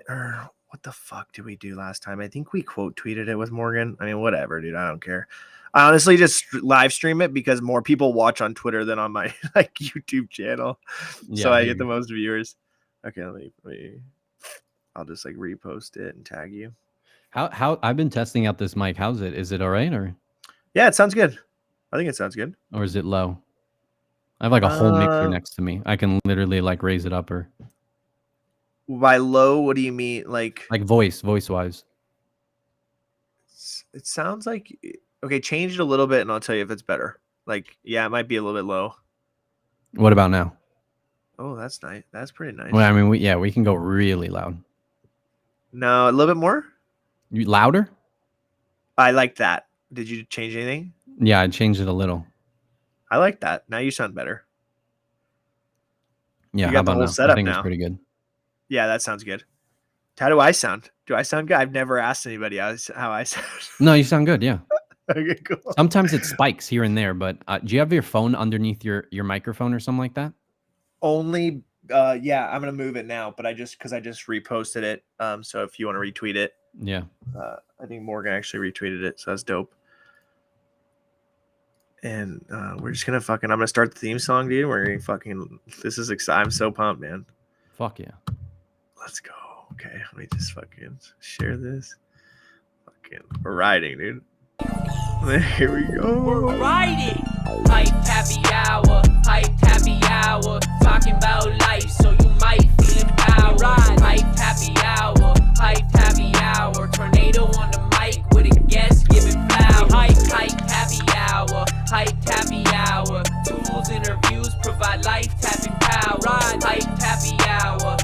Or what the fuck did we do last time? I think we quote tweeted it with Morgan. I mean, whatever, dude. I don't care. I honestly just live stream it because more people watch on Twitter than on my like YouTube channel, so Yeah, I get the most viewers. Okay, let me. I'll just like repost it and tag you. How I've been testing out this mic. How's it? Is it all right or? Yeah, it sounds good. I think it sounds good. Or is it low? I have like a whole mixer next to me. I can literally like raise it up or. By low, what do you mean? Like voice wise? It sounds like okay. Change it a little bit, and I'll tell you if it's better. Like, yeah, it might be a little bit low. What about now? Oh, that's nice. That's pretty nice. Well, I mean, we can go really loud. No, a little bit more. You louder? I like that. Did you change anything? Yeah, I changed it a little. I like that. Now you sound better. Yeah, you got the whole setup I think now. It's pretty good. Yeah, that sounds good. How do I sound? Do I sound good? I've never asked anybody how I sound. No, you sound good. Yeah. Okay, cool. Sometimes it spikes here and there, but do you have your phone underneath your microphone or something like that? Only, yeah, I'm gonna move it now, but I just reposted it. So if you want to retweet it, yeah. I think Morgan actually retweeted it, so that's dope. And we're just gonna I'm gonna start the theme song, dude. We're gonna fucking. This is exciting. I'm so pumped, man. Fuck yeah. Let's go. Okay, let me just fucking share this. Fucking, we're riding, dude. Here we go. We're riding. Hype happy hour. Talking about life, so you might feel empowered. Hype happy hour. Tornado on the mic with a guest giving flowers. Hype happy hour. Tools, interviews, provide life tapping power. Hype happy hour.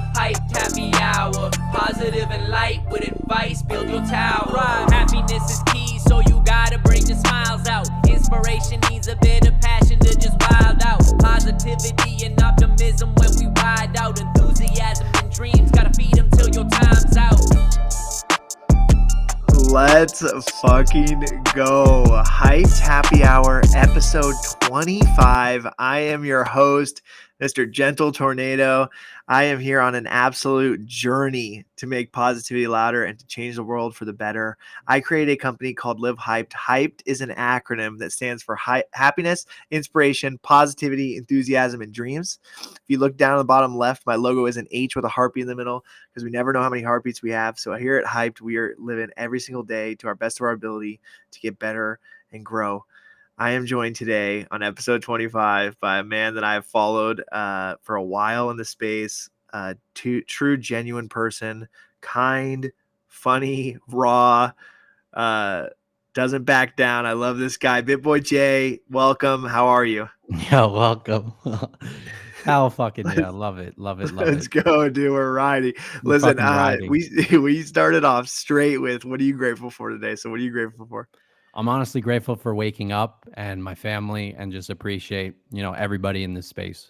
Positive and light with advice, build your tower. Happiness is key, so you gotta bring the smiles out. Inspiration needs a bit of passion to just wild out. Positivity and optimism when we ride out. Enthusiasm and dreams, gotta feed them till your time's out. Let's fucking go. Hyped Happy Hour, episode 25. I am your host, Mr. Gentle Tornado. I am here on an absolute journey to make positivity louder and to change the world for the better. I created a company called Live Hyped. Hyped is an acronym that stands for happiness, inspiration, positivity, enthusiasm, and dreams. If you look down at the bottom left, my logo is an H with a heartbeat in the middle because we never know how many heartbeats we have. So here at Hyped, we are living every single day to our best of our ability to get better and grow. I am joined today on episode 25 by a man that I have followed for a while in the space, true, genuine person, kind, funny, raw, doesn't back down. I love this guy, BitBoyJay. Welcome. How are you? Yeah, welcome. How fucking yeah, love it. Let's go, dude. We're riding. Listen, we started off straight with what are you grateful for today? So what are you grateful for? I'm honestly grateful for waking up and my family and just appreciate, everybody in this space.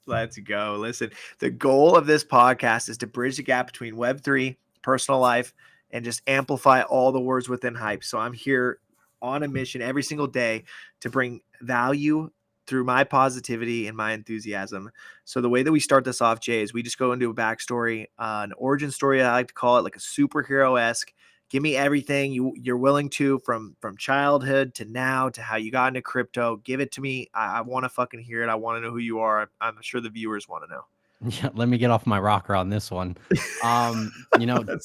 Let's go. Listen, the goal of this podcast is to bridge the gap between Web3, personal life, and just amplify all the words within hype. So I'm here on a mission every single day to bring value through my positivity and my enthusiasm. So the way that we start this off, Jay, is we just go into a backstory, an origin story, I like to call it, like a superhero-esque. Give me everything you're willing to from childhood to now to how you got into crypto. Give it to me. I want to fucking hear it. I want to know who you are. I'm sure the viewers want to know. Yeah, let me get off my rocker on this one.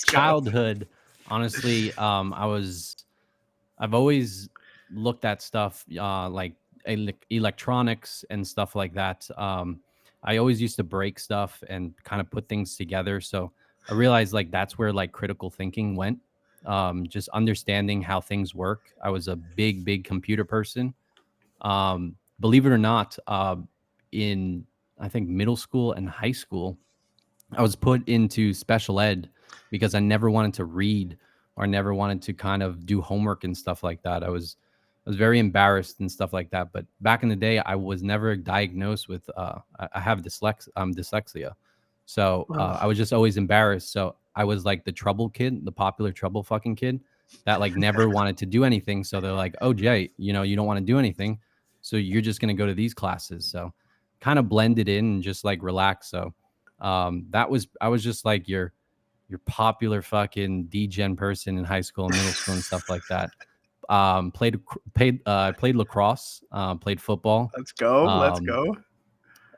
Childhood, honestly, I've always looked at stuff like electronics and stuff like that. I always used to break stuff and kind of put things together. So I realized like that's where like critical thinking went. Just understanding how things work. I was a big computer person. Believe it or not, in I think middle school and high school, I was put into special ed because I never wanted to read or never wanted to kind of do homework and stuff like that. I was very embarrassed and stuff like that. But back in the day, I was never diagnosed with I have dyslexia. So I was just always embarrassed. So I was like the trouble kid, the popular trouble fucking kid that like never wanted to do anything. So they're like, oh, Jay, you don't want to do anything. So you're just going to go to these classes. So kind of blended in and just like relax. So I was just like your popular fucking degen person in high school and middle school and stuff like that. Played lacrosse, played football, Let's go. Let's um, go.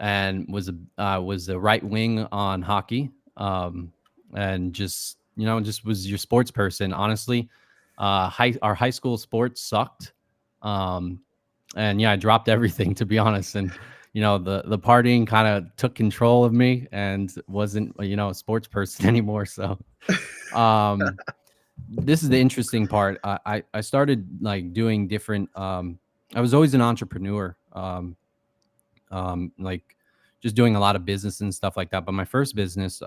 and was a right wing on hockey, and just just was your sports person. Honestly, our high school sports sucked, um, and yeah, I dropped everything to be honest. And the partying kind of took control of me and wasn't a sports person anymore. So um, this is the interesting part. I started like doing different. I was always an entrepreneur. Like just doing a lot of business and stuff like that. But my first business,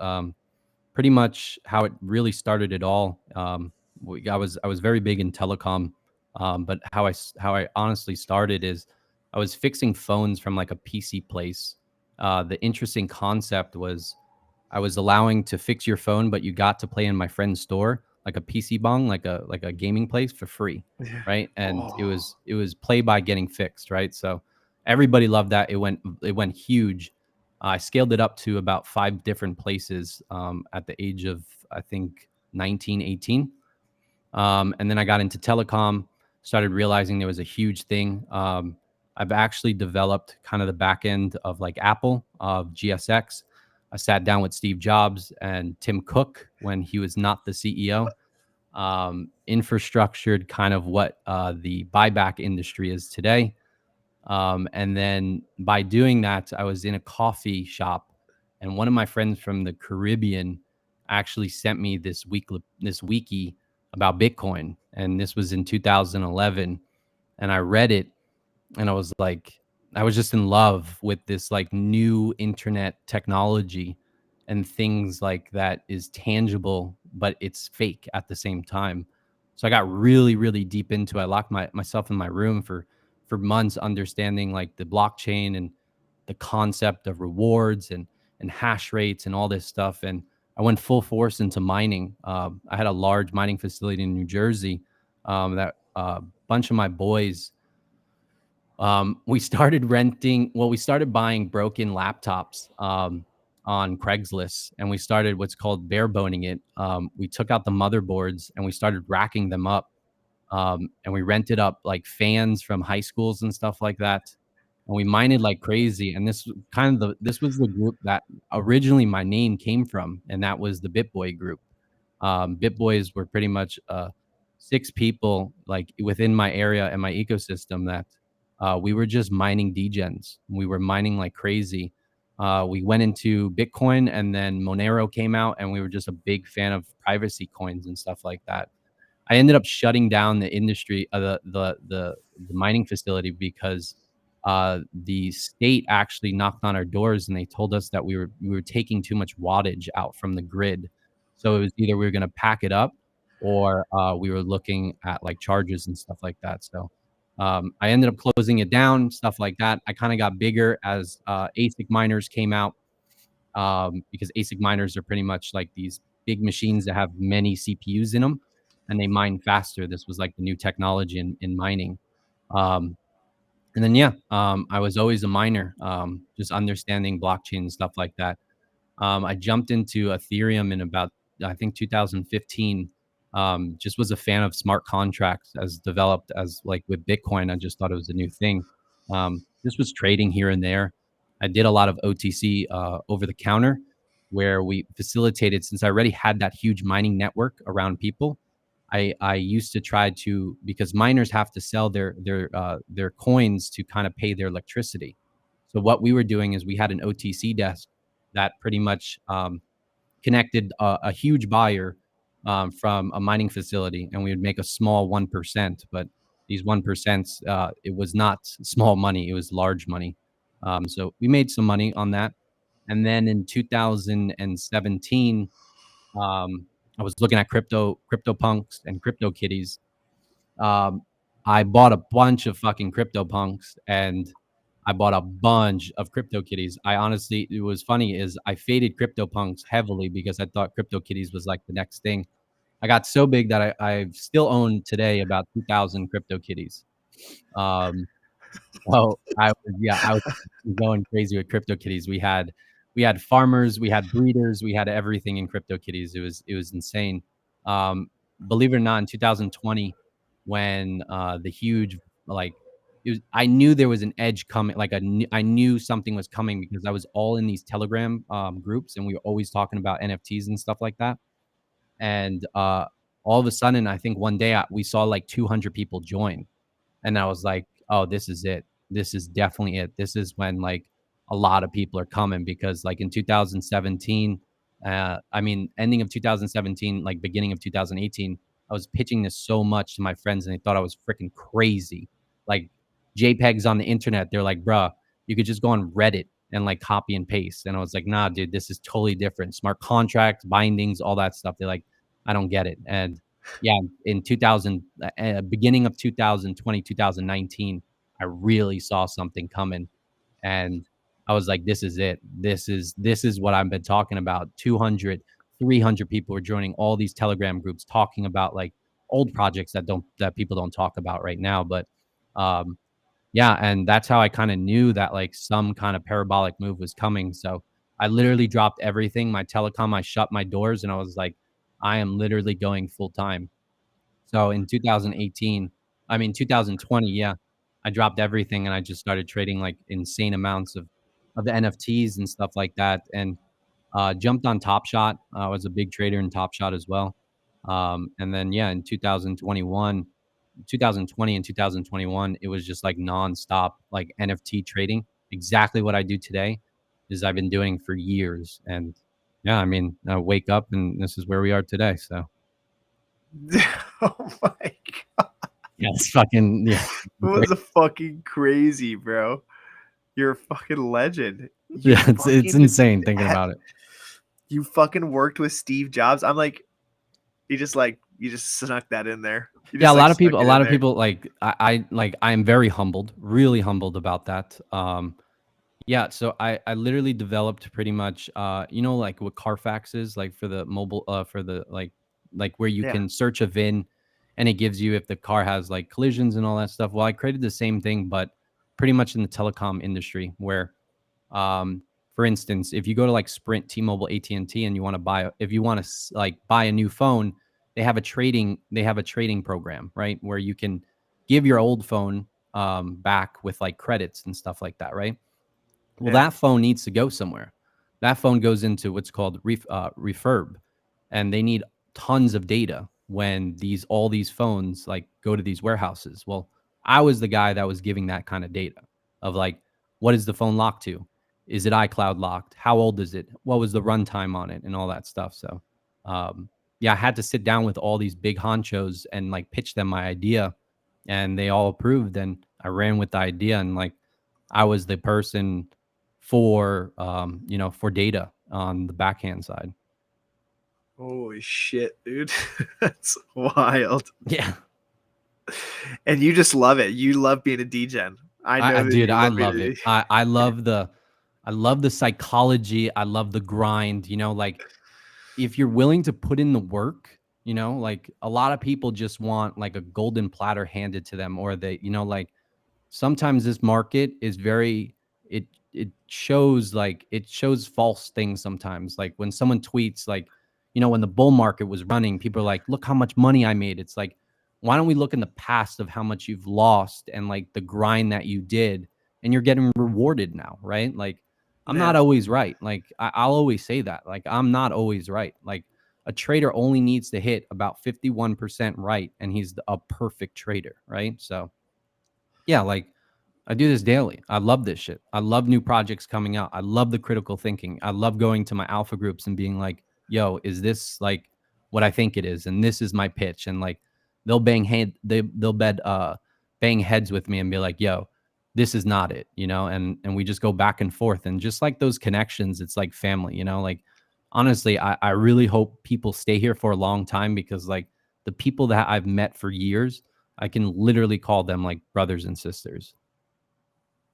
pretty much how it really started it all. I was very big in telecom, but how I honestly started is I was fixing phones from like a PC place. The interesting concept was I was allowing to fix your phone, but you got to play in my friend's store, like a PC bong, like a gaming place for free, Yeah. right? And Oh. it was play by getting fixed, right? So everybody loved that. It went huge. I scaled it up to about 5 different places at the age of I think 19, 18. And then I got into telecom, started realizing there was a huge thing. I've actually developed kind of the back end of like Apple, of GSX. I sat down with Steve Jobs and Tim Cook when he was not the CEO. Infrastructured kind of what the buyback industry is today. And then by doing that, I was in a coffee shop, and one of my friends from the Caribbean actually sent me this wiki about Bitcoin, and this was in 2011. And I read it, and I was like, I was just in love with this like new internet technology and things like that is tangible, but it's fake at the same time. So I got really, really deep into it. I locked myself in my room for months, understanding like the blockchain and the concept of rewards and hash rates and all this stuff. And I went full force into mining. I had a large mining facility in New Jersey that a bunch of my boys we started we started buying broken laptops on Craigslist, and we started what's called bare boning it. We took out the motherboards and we started racking them up. And we rented up like fans from high schools and stuff like that. And we mined like crazy. And this was the group that originally my name came from, and that was the BitBoy group. BitBoys were pretty much 6 people like within my area and my ecosystem that we were just mining degens. We were mining like crazy. We went into Bitcoin, and then Monero came out, and we were just a big fan of privacy coins and stuff like that. I ended up shutting down the industry, the mining facility because the state actually knocked on our doors and they told us that we were taking too much wattage out from the grid. So it was either we were going to pack it up or we were looking at like charges and stuff like that. So I ended up closing it down, stuff like that. I kind of got bigger as ASIC miners came out because ASIC miners are pretty much like these big machines that have many CPUs in them and they mine faster. This was like the new technology in mining. Um, and then, yeah, I was always a miner, just understanding blockchain and stuff like that. I jumped into Ethereum in about, I think, 2015. Just was a fan of smart contracts as developed as like with Bitcoin. I just thought it was a new thing. This was trading here and there. I did a lot of OTC over the counter where we facilitated, since I already had that huge mining network around people. I used to try to, because miners have to sell their coins to kind of pay their electricity. So what we were doing is we had an OTC desk that pretty much connected a huge buyer from a mining facility, and we would make a small 1%. But these 1%, it was not small money; it was large money. So we made some money on that. And then in 2017, I was looking at crypto punks and crypto kitties. Um, I bought a bunch of fucking crypto punks and I bought a bunch of crypto kitties. I honestly, it was funny is I faded crypto punks heavily because I thought crypto kitties was like the next thing. I got so big that I still own today about 2,000 crypto kitties. Um, so I was going crazy with crypto kitties. We had we had farmers, we had breeders, we had everything in CryptoKitties. It was insane. Um, Believe it or not, in 2020, when the huge like I knew there was an edge coming. Like I knew something was coming because I was all in these Telegram groups, and we were always talking about NFTs and stuff like that. And all of a sudden, I think one day we saw like 200 people join, and I was like, "Oh, this is it. This is definitely it. This is when like a lot of people are coming." Because like in 2017, I mean, ending of 2017, like beginning of 2018, I was pitching this so much to my friends, and they thought I was freaking crazy. Like JPEGs on the internet, they're like, "Bruh, you could just go on Reddit and like copy and paste." And I was like, "Nah, dude, this is totally different. Smart contracts, bindings, all that stuff." They're like, "I don't get it." And yeah, in 2000, beginning of 2020, 2019, I really saw something coming, and I was like, "This is it. This is what I've been talking about." 200, 300 people were joining all these Telegram groups talking about like old projects that people don't talk about right now. But um, yeah, and that's how I kind of knew that like some kind of parabolic move was coming. So I literally dropped everything, my telecom, I shut my doors, and I was like, I am literally going full time. So in 2018, I mean 2020, yeah, I dropped everything and I just started trading like insane amounts of the NFTs and stuff like that, and jumped on Top Shot. I was a big trader in Top Shot as well. And then yeah, in 2021, 2020 and 2021, it was just like nonstop like NFT trading. Exactly what I do today is I've been doing for years. And yeah, I mean, I wake up and this is where we are today. So Oh my god, yeah, it's fucking yeah. it was a fucking crazy, bro. You're a fucking legend. You Yeah, it's fucking insane thinking about it. you fucking worked with Steve Jobs. I'm like, you just snuck that in there. You Yeah, just like snuck a it lot in of there. people like I like I am very humbled, really humbled about that. Yeah, so I literally developed pretty much you know like what Carfax is like for the mobile for the like where you Yeah. can search a VIN and it gives you if the car has like collisions and all that stuff. Well, I created the same thing but pretty much in the telecom industry where um for instance, if you go to like Sprint, T-Mobile, AT&T and T, and you want to if you want to like buy a new phone, they have a trading program, right? Where you can give your old phone back with like credits and stuff like that, right? Well, Yeah. that phone needs to go somewhere. That phone goes into what's called refurb, and they need tons of data when all these phones like go to these warehouses. Well, I was the guy that was giving that kind of data of like, what is the phone locked to? Is it iCloud locked? How old is it? What was the runtime on it, and all that stuff. So, yeah, I had to sit down with all these big honchos and like pitch them my idea, and they all approved, and I ran with the idea, and like I was the person for you know, for data on the backhand side. Holy shit, dude. That's wild. Yeah. And you just love it. You love being a degen. I know that Dude, you I love being love it. a I love the psychology. I love the grind, you know, like if you're willing to put in the work, you know, like a lot of people just want like a golden platter handed to them or they, you know, like sometimes this market is very it shows false things sometimes like when someone tweets like you know when the bull market was running people are like look how much money I made. It's like why don't we look in the past of how much you've lost and like the grind that you did and you're getting rewarded now, right? Like I'm not Yeah. always right. Like I'll always say that like I'm not always right. Like a trader only needs to hit about 51% right and he's a perfect trader, right? So yeah, like I do this daily. I love this shit. I love new projects coming out. I love the critical thinking. I love going to my alpha groups and being like, yo, is this like what I think it is? And this is my pitch. And like they'll bang heads with me and be like, yo, this is not it, you know? And we just go back and forth. And just like those connections, it's like family, you know, like honestly, I really hope people stay here for a long time because like the people that I've met for years, I can literally call them like brothers and sisters.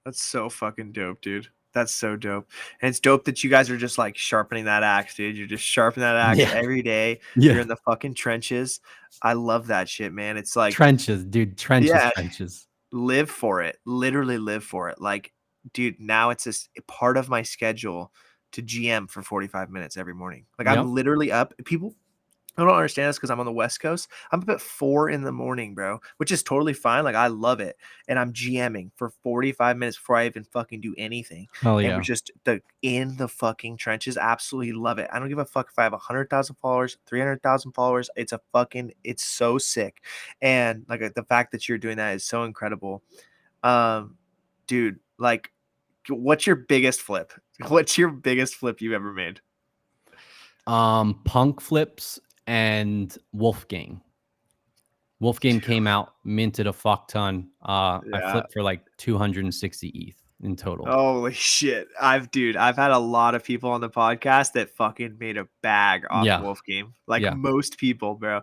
That's so fucking dope, dude. That's so dope. And it's dope that you guys are just like sharpening that axe, dude. You're just sharpening that axe Yeah. every day. Yeah. You're in the fucking trenches. I love that shit, man. It's like, Trenches, dude. yeah, Trenches. live for it. Literally live for it. Like, dude, now it's just a part of my schedule to GM for 45 minutes every morning. Like I'm Yep. literally up. People I don't understand this because I'm on the West Coast. I'm up at 4 in the morning, bro, which is totally fine. Like I love it. And I'm GMing for 45 minutes before I even fucking do anything. Hell And we're yeah. just in the fucking trenches. Absolutely love it. I don't give a fuck if I have 100,000 followers, 300,000 followers. It's so sick. And like the fact that you're doing that is so incredible. Dude, like, what's your biggest flip? What's your biggest flip you've ever made? Punk flips and Wolfgang. Wolfgang came out, minted a fuck ton. I Yeah. flipped for like 260 ETH in total. Holy shit. I've had a lot of people on the podcast that fucking made a bag off Yeah. Wolf Game. Like Yeah. most people, bro.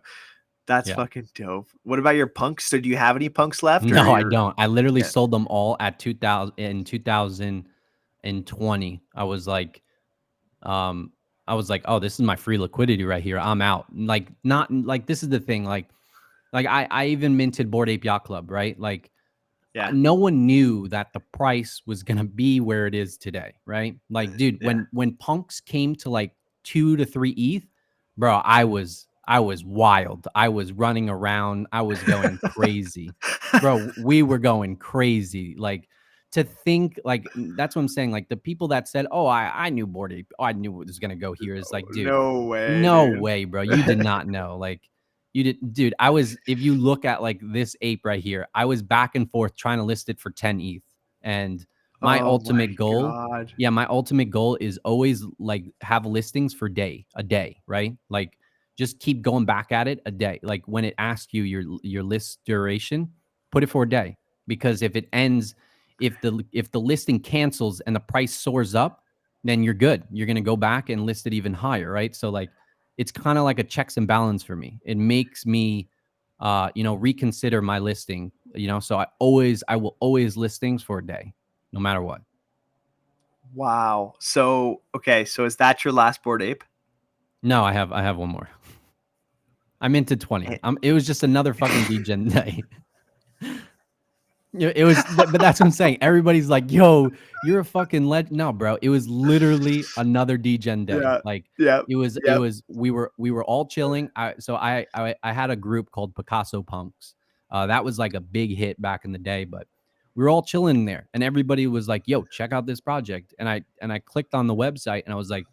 That's Yeah. fucking dope. What about your punks? So do you have any punks left? No, I you're- don't. I literally Yeah. sold them all at 2020. I was like, oh, this is my free liquidity right here. I'm out. Like, not like this is the thing. Like I even minted Bored Ape Yacht Club, right? Like, Yeah. no one knew that the price was gonna be where it is today, right? Like, dude, Yeah. when punks came to like 2 to 3 ETH, bro, I was wild. I was running around. I was going crazy, bro. We were going crazy. Like, to think like that's what I'm saying. Like the people that said, "Oh, I knew Bored Ape. Oh, I knew it was gonna go here." Is like, dude, No way. no dude. way, bro. You did not know. Like, you did, dude. I was, if you look at like this ape right here, I was back and forth trying to list it for 10 ETH. And my Oh ultimate my goal, God. yeah, my ultimate goal is always like have listings for a day, right? Like just keep going back at it a day. Like when it asks you your list duration, put it for a day. Because if it ends, if the listing cancels and the price soars up, then you're good. You're gonna go back and list it even higher, right? So like it's kind of like a checks and balance for me. It makes me reconsider my listing, so I will always list things for a day, no matter what. Wow. So okay, so is that your last Bored Ape? No, I have one more. I'm into 20. It was just another fucking degen day. It was, but that's what I'm saying. Everybody's like, "Yo, you're a fucking legend." No, bro. It was literally another degen day. Yeah. Like Yeah. it was. We were all chilling. I had a group called Picasso Punks. That was like a big hit back in the day. But we were all chilling there, and everybody was like, "Yo, check out this project." And I clicked on the website, and I was like,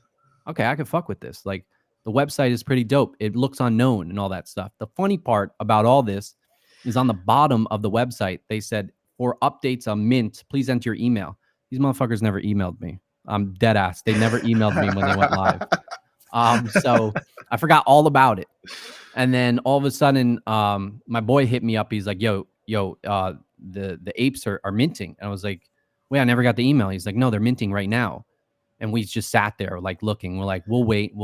"Okay, I could fuck with this." Like the website is pretty dope. It looks unknown and all that stuff. The funny part about all this is on the bottom of the website. They said, for updates on Mint, please enter your email. These motherfuckers never emailed me. I'm dead ass. They never emailed me when they went live. So I forgot all about it. And then all of a sudden, my boy hit me up. He's like, yo, the apes are minting. And I was like, wait, I never got the email. He's like, no, they're minting right now. And we just sat there like looking. We're like, we'll wait.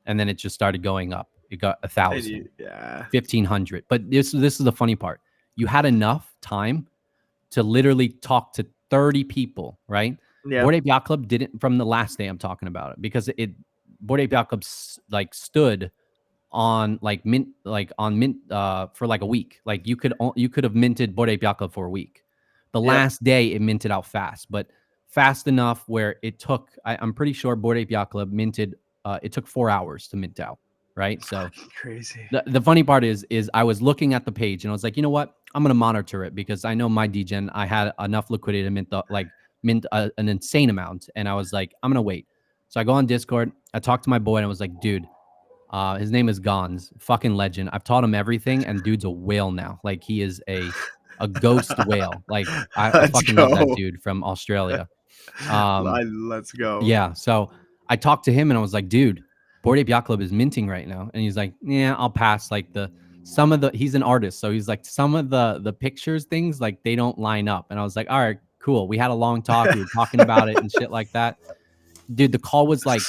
And then it just started going up. It got 1,000, Yeah. 1,500. But this is the funny part. You had enough time to literally talk to 30 people, right? Yeah. Bored Ape Yacht Club didn't, from the last day I'm talking about it, because Bored Ape Yacht Club like stood on like mint for like a week. Like you could have minted Bored Ape Yacht Club for a week. The last day it minted out fast, but fast enough where it took, I'm pretty sure Bored Ape Yacht Club minted, it took 4 hours to mint out, right? So crazy. The funny part is I was looking at the page and I was like, you know what? I'm gonna monitor it because I know my degen. I had enough liquidity to mint an insane amount, and I was like, I'm gonna wait. So I go on Discord. I talked to my boy and I was like, dude, his name is Gons, fucking legend. I've taught him everything, and dude's a whale now. Like he is a ghost whale. Like I fucking love that dude from Australia. Let's go. Yeah. So I talked to him and I was like, dude, Bored Ape Yacht Club is minting right now. And he's like, yeah, I'll pass. Like he's an artist. So he's like, some of the pictures, things like they don't line up. And I was like, all right, cool. We had a long talk. We were talking about it and shit like that. Dude, the call was like,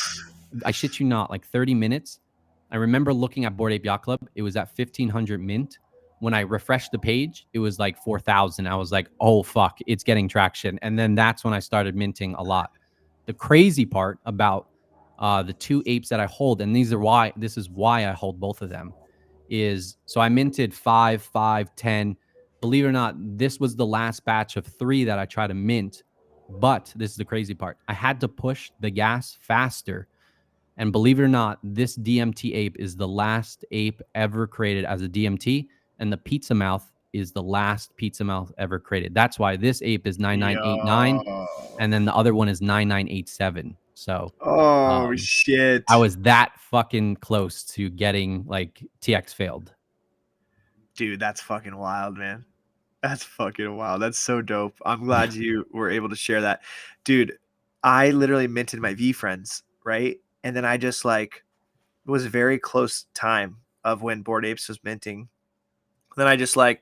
I shit you not, like 30 minutes. I remember looking at Bored Ape Yacht Club. It was at 1,500 mint. When I refreshed the page, it was like 4,000. I was like, oh, fuck, it's getting traction. And then that's when I started minting a lot. The crazy part about the two apes that I hold, and this is why I hold both of them, is so I minted 5, 5, 10. Believe it or not, this was the last batch of 3 that I tried to mint But this is the crazy part. I had to push the gas faster. And believe it or not, this DMT ape is the last ape ever created as a DMT. And the pizza mouth is the last pizza mouth ever created. That's why this ape is 9989. Yo. And then the other one is 9987. So Oh um, shit. I was that fucking close to getting like TX failed. Dude, that's fucking wild, man. That's fucking wild. That's so dope. I'm glad you were able to share that. Dude, I literally minted my V friends, right? And then I just like it was a very close time of when Bored Apes was minting. Then I just like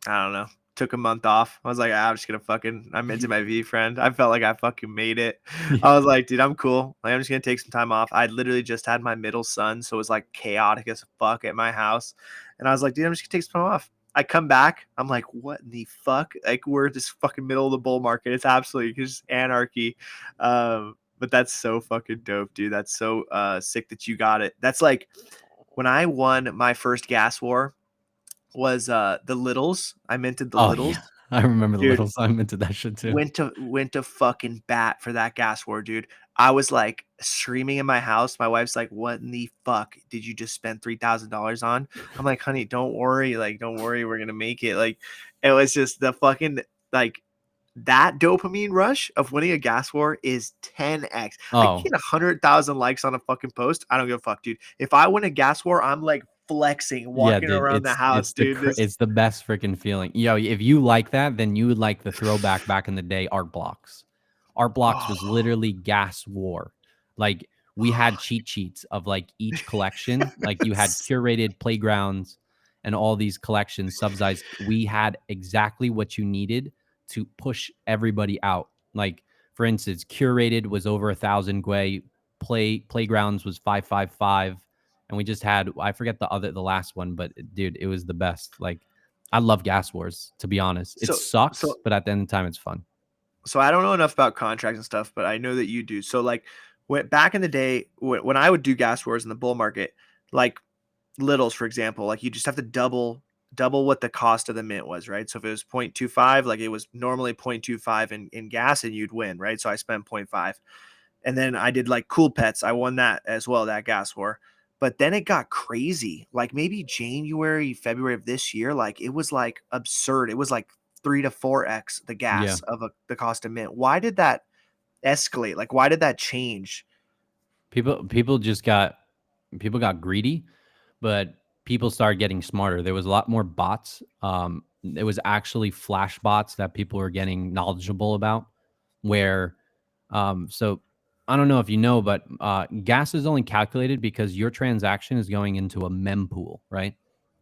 I don't know, took a month off. I was like, I'm just gonna I'm into my V friend. I felt like I fucking made it. I was like, dude, I'm cool. Like, I'm just gonna take some time off. I literally just had my middle son, so it was like chaotic as fuck at my house. And I was like, dude, I'm just gonna take some time off. I come back, I'm like, what in the fuck? Like, we're just fucking middle of the bull market. It's absolutely just anarchy. But that's so fucking dope, dude. That's so sick that you got it. That's like when I won my first gas war was the littles. I minted the littles. Yeah. I remember the Dude, littles. I minted that shit too. went to fucking bat for that gas war, dude. I was like screaming in my house. My wife's like, "What in the fuck did you just spend $3,000 on?" I'm like, "Honey, don't worry. Like, don't worry. We're gonna make it." Like, it was just the fucking like that dopamine rush of winning a gas war is 10x. I Oh, get 100,000 likes on a fucking post. I don't give a fuck, dude. If I win a gas war, I'm like flexing, yeah, walking dude. around the house, dude. It's the best freaking feeling. Yo, if you like that, then you would like the throwback back in the day art blocks. Art blocks was literally gas war. Like we had cheat sheets of like each collection. Like you had curated playgrounds and all these collections subsidized. We had exactly what you needed to push everybody out. Like for instance, curated was over 1,000 Gwei. Playgrounds was 555. And we just had I forget the last one, but dude, it was the best. Like I love gas wars, to be honest. It so sucks, so but at the end of the time, it's fun. so I don't know enough about contracts and stuff, but I know that you do. So like when back in the day when I would do gas wars in the bull market, like littles, for example, like you just have to double what the cost of the mint was, right? So if it was 0.25, like it was normally 0.25 in gas and you'd win, right? So I spent 0.5. And then I did like cool pets. I won that as well, that gas war. But then it got crazy. Like maybe January, February of this year, like it was like absurd. It was like 3 to 4x the Yeah. gas of the cost of mint. Why did that escalate? Like why did that change? People got greedy, but people started getting smarter. There was a lot more bots. It was actually flash bots that people were getting knowledgeable about. Where, so I don't know if you know, but gas is only calculated because your transaction is going into a mempool, right?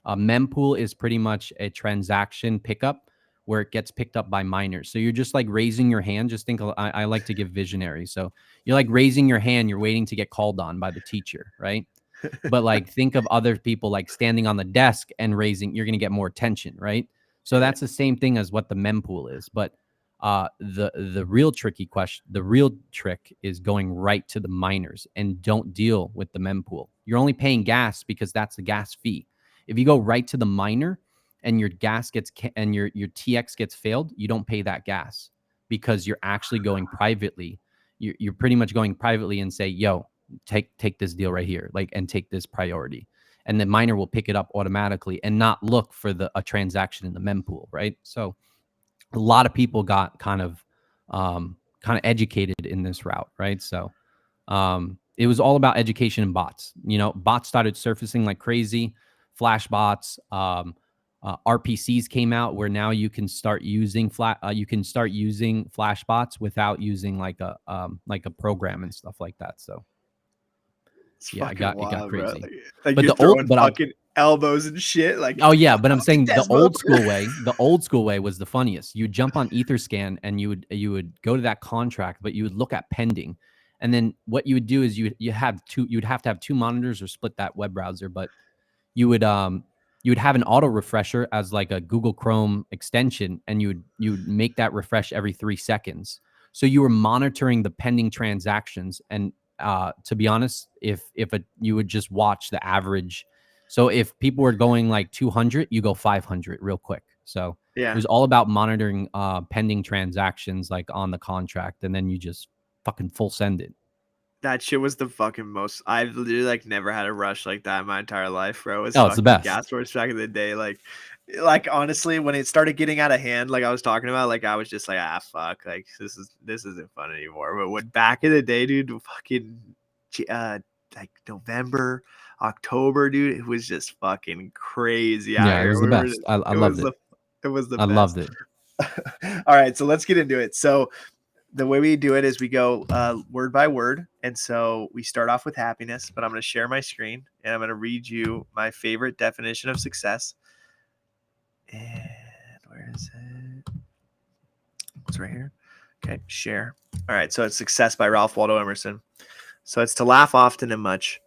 A mempool is pretty much a transaction pickup where it gets picked up by miners. So you're just like raising your hand. Just think, I like to give visionary. So you're like raising your hand. You're waiting to get called on by the teacher, right? But like think of other people like standing on the desk and raising, you're going to get more attention, right? So Yeah. that's the same thing as what the mempool is. But the real tricky question, the real trick is going right to the miners and don't deal with the mempool. You're only paying gas because that's the gas fee. If you go right to the miner and your gas gets and your TX gets failed, you don't pay that gas because you're actually going privately. You're pretty much going privately and say, yo, take this deal right here, like, and take this priority. And the miner will pick it up automatically and not look for a transaction in the mempool, right? So a lot of people got kind of educated in this route, right? So it was all about education and bots. You know, bots started surfacing like crazy, flash bots. RPCs came out where now you can start using flash bots without using like a program and stuff like that. So It's yeah, fucking it got wild, bro. crazy. Like But you're the old, throwing but I'll fucking elbows and shit. Like, Oh yeah, but I'm saying the Desmond. the old school way was the funniest. You would jump on Etherscan and you would go to that contract, but you would look at pending. And then what you would do is you'd have to have two monitors or split that web browser, but you would have an auto refresher as like a Google Chrome extension, and you would make that refresh every 3 seconds. So you were monitoring the pending transactions. And to be honest, if you would just watch the average. So if people were going like 200, you go 500 real quick. So It was all about monitoring pending transactions like on the contract, and then you just fucking full send it. That shit was the fucking most. I've literally like never had a rush like that in my entire life, bro. It was Oh, it's the fucking best. gas works back in the day. Like honestly, when it started getting out of hand, like I was talking about, like I was just like, fuck, like this isn't fun anymore. But when back in the day, dude, fucking like November, October, dude, it was just fucking crazy out Yeah, it here. was the best. I loved it. It was the I best. loved it. All right, so let's get into it. So the way we do it is we go word by word. And so we start off with happiness, but I'm going to share my screen and I'm going to read you my favorite definition of success. And where is it? It's right here. Okay, share. All right, so it's Success by Ralph Waldo Emerson. So it's to laugh often and much,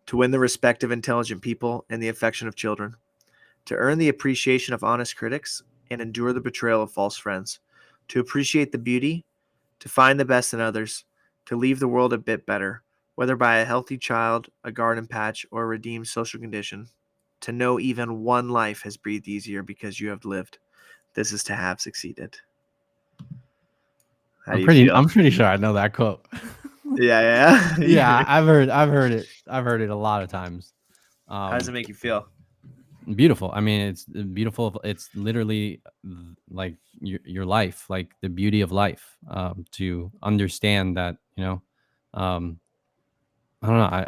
to win the respect of intelligent people and the affection of children, to earn the appreciation of honest critics and endure the betrayal of false friends, to appreciate the beauty, to find the best in others, to leave the world a bit better, whether by a healthy child, a garden patch, or a redeemed social condition, to know even one life has breathed easier because you have lived. This is to have succeeded. How do you feel? I'm pretty sure I know that quote. Yeah. Yeah, I've heard it. I've heard it a lot of times. How does it make you feel? Beautiful. I mean, it's beautiful. It's literally like your life, like the beauty of life. To understand that, I don't know.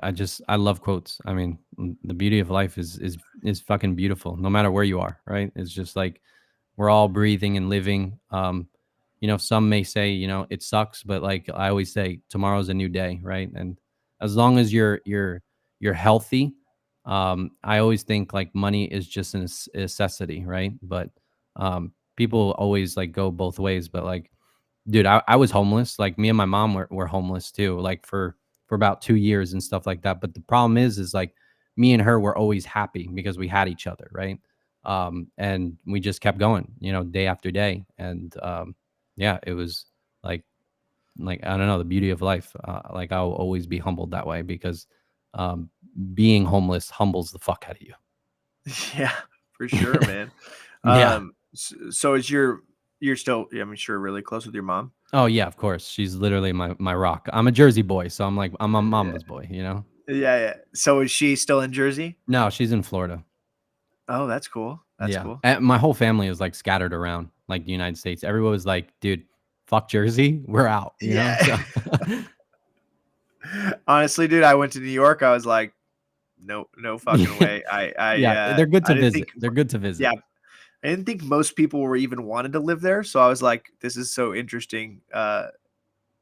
I love quotes. I mean, the beauty of life is fucking beautiful, no matter where you are. Right? It's just like we're all breathing and living. Some may say, it sucks, but like I always say, tomorrow's a new day, right? And as long as you're healthy, I always think like money is just a necessity, right? But people always like go both ways. But like, dude, I was homeless. Like me and my mom were homeless too, like for about 2 years and stuff like that. But the problem is like me and her were always happy because we had each other, right? And we just kept going, day after day. And yeah, it was like I don't know, the beauty of life. Like I'll always be humbled that way because being homeless humbles the fuck out of you. Yeah, for sure, man. Yeah. So is you're still, I'm sure, really close with your mom? Oh yeah, of course. She's literally my rock. I'm a Jersey boy, so I'm a mama's boy, Yeah. So is she still in Jersey? No, she's in Florida. Oh, that's cool. That's cool. And my whole family is like scattered around like the United States. Everyone was like, dude, fuck Jersey, we're out. Yeah. So. Honestly, dude, I went to New York. I was like, no fucking way. They're good to I didn't visit. They're good to visit. Yeah, I didn't think most people were even wanted to live there. So I was like, this is so interesting. And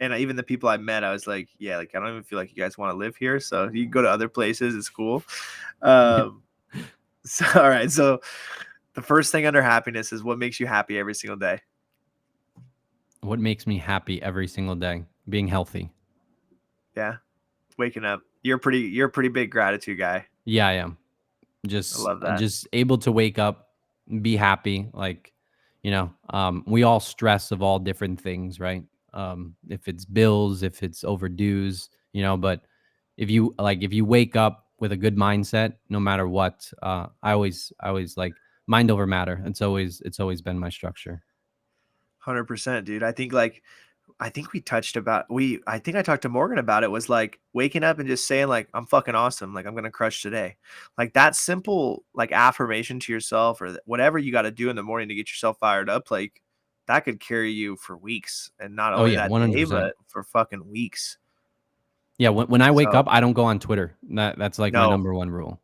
even the people I met, I was like, yeah, like I don't even feel like you guys want to live here. So you can go to other places. It's cool. So all right. So the first thing under happiness is what makes you happy every single day. What makes me happy every single day? Being healthy. Yeah. Waking up. You're a pretty big gratitude guy. Yeah, I am. I love that. Just able to wake up, be happy. Like, we all stress of all different things, right? If it's bills, if it's overdues, but if you wake up with a good mindset, no matter what, I always like mind over matter. It's always been my structure. 100%, dude. I think we touched about I think I talked to Morgan about it, was like waking up and just saying like, I'm fucking awesome. Like I'm going to crush today. Like that simple, like affirmation to yourself or whatever you got to do in the morning to get yourself fired up. Like that could carry you for weeks, and not only that 100%. day, but for fucking weeks. Yeah. When I wake up, I don't go on Twitter. That's like my No. number one rule.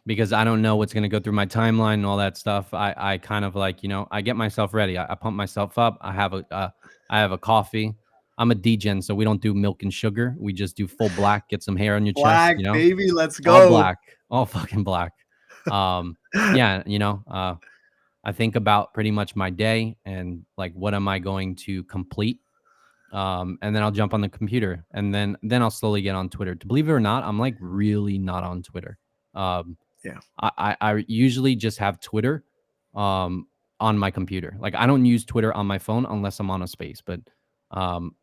Because I don't know what's going to go through my timeline and all that stuff. I kind of like, I get myself ready. I pump myself up. I have a coffee. I'm a degen, so we don't do milk and sugar. We just do full black. Get some hair on your Black, chest. baby, let's go. All black, all fucking black. Yeah, I think about pretty much my day and like what am I going to complete. And then I'll jump on the computer and then I'll slowly get on Twitter. To believe it or not, I'm like really not on Twitter. Yeah. I usually just have Twitter on my computer. Like I don't use Twitter on my phone unless I'm on a space, but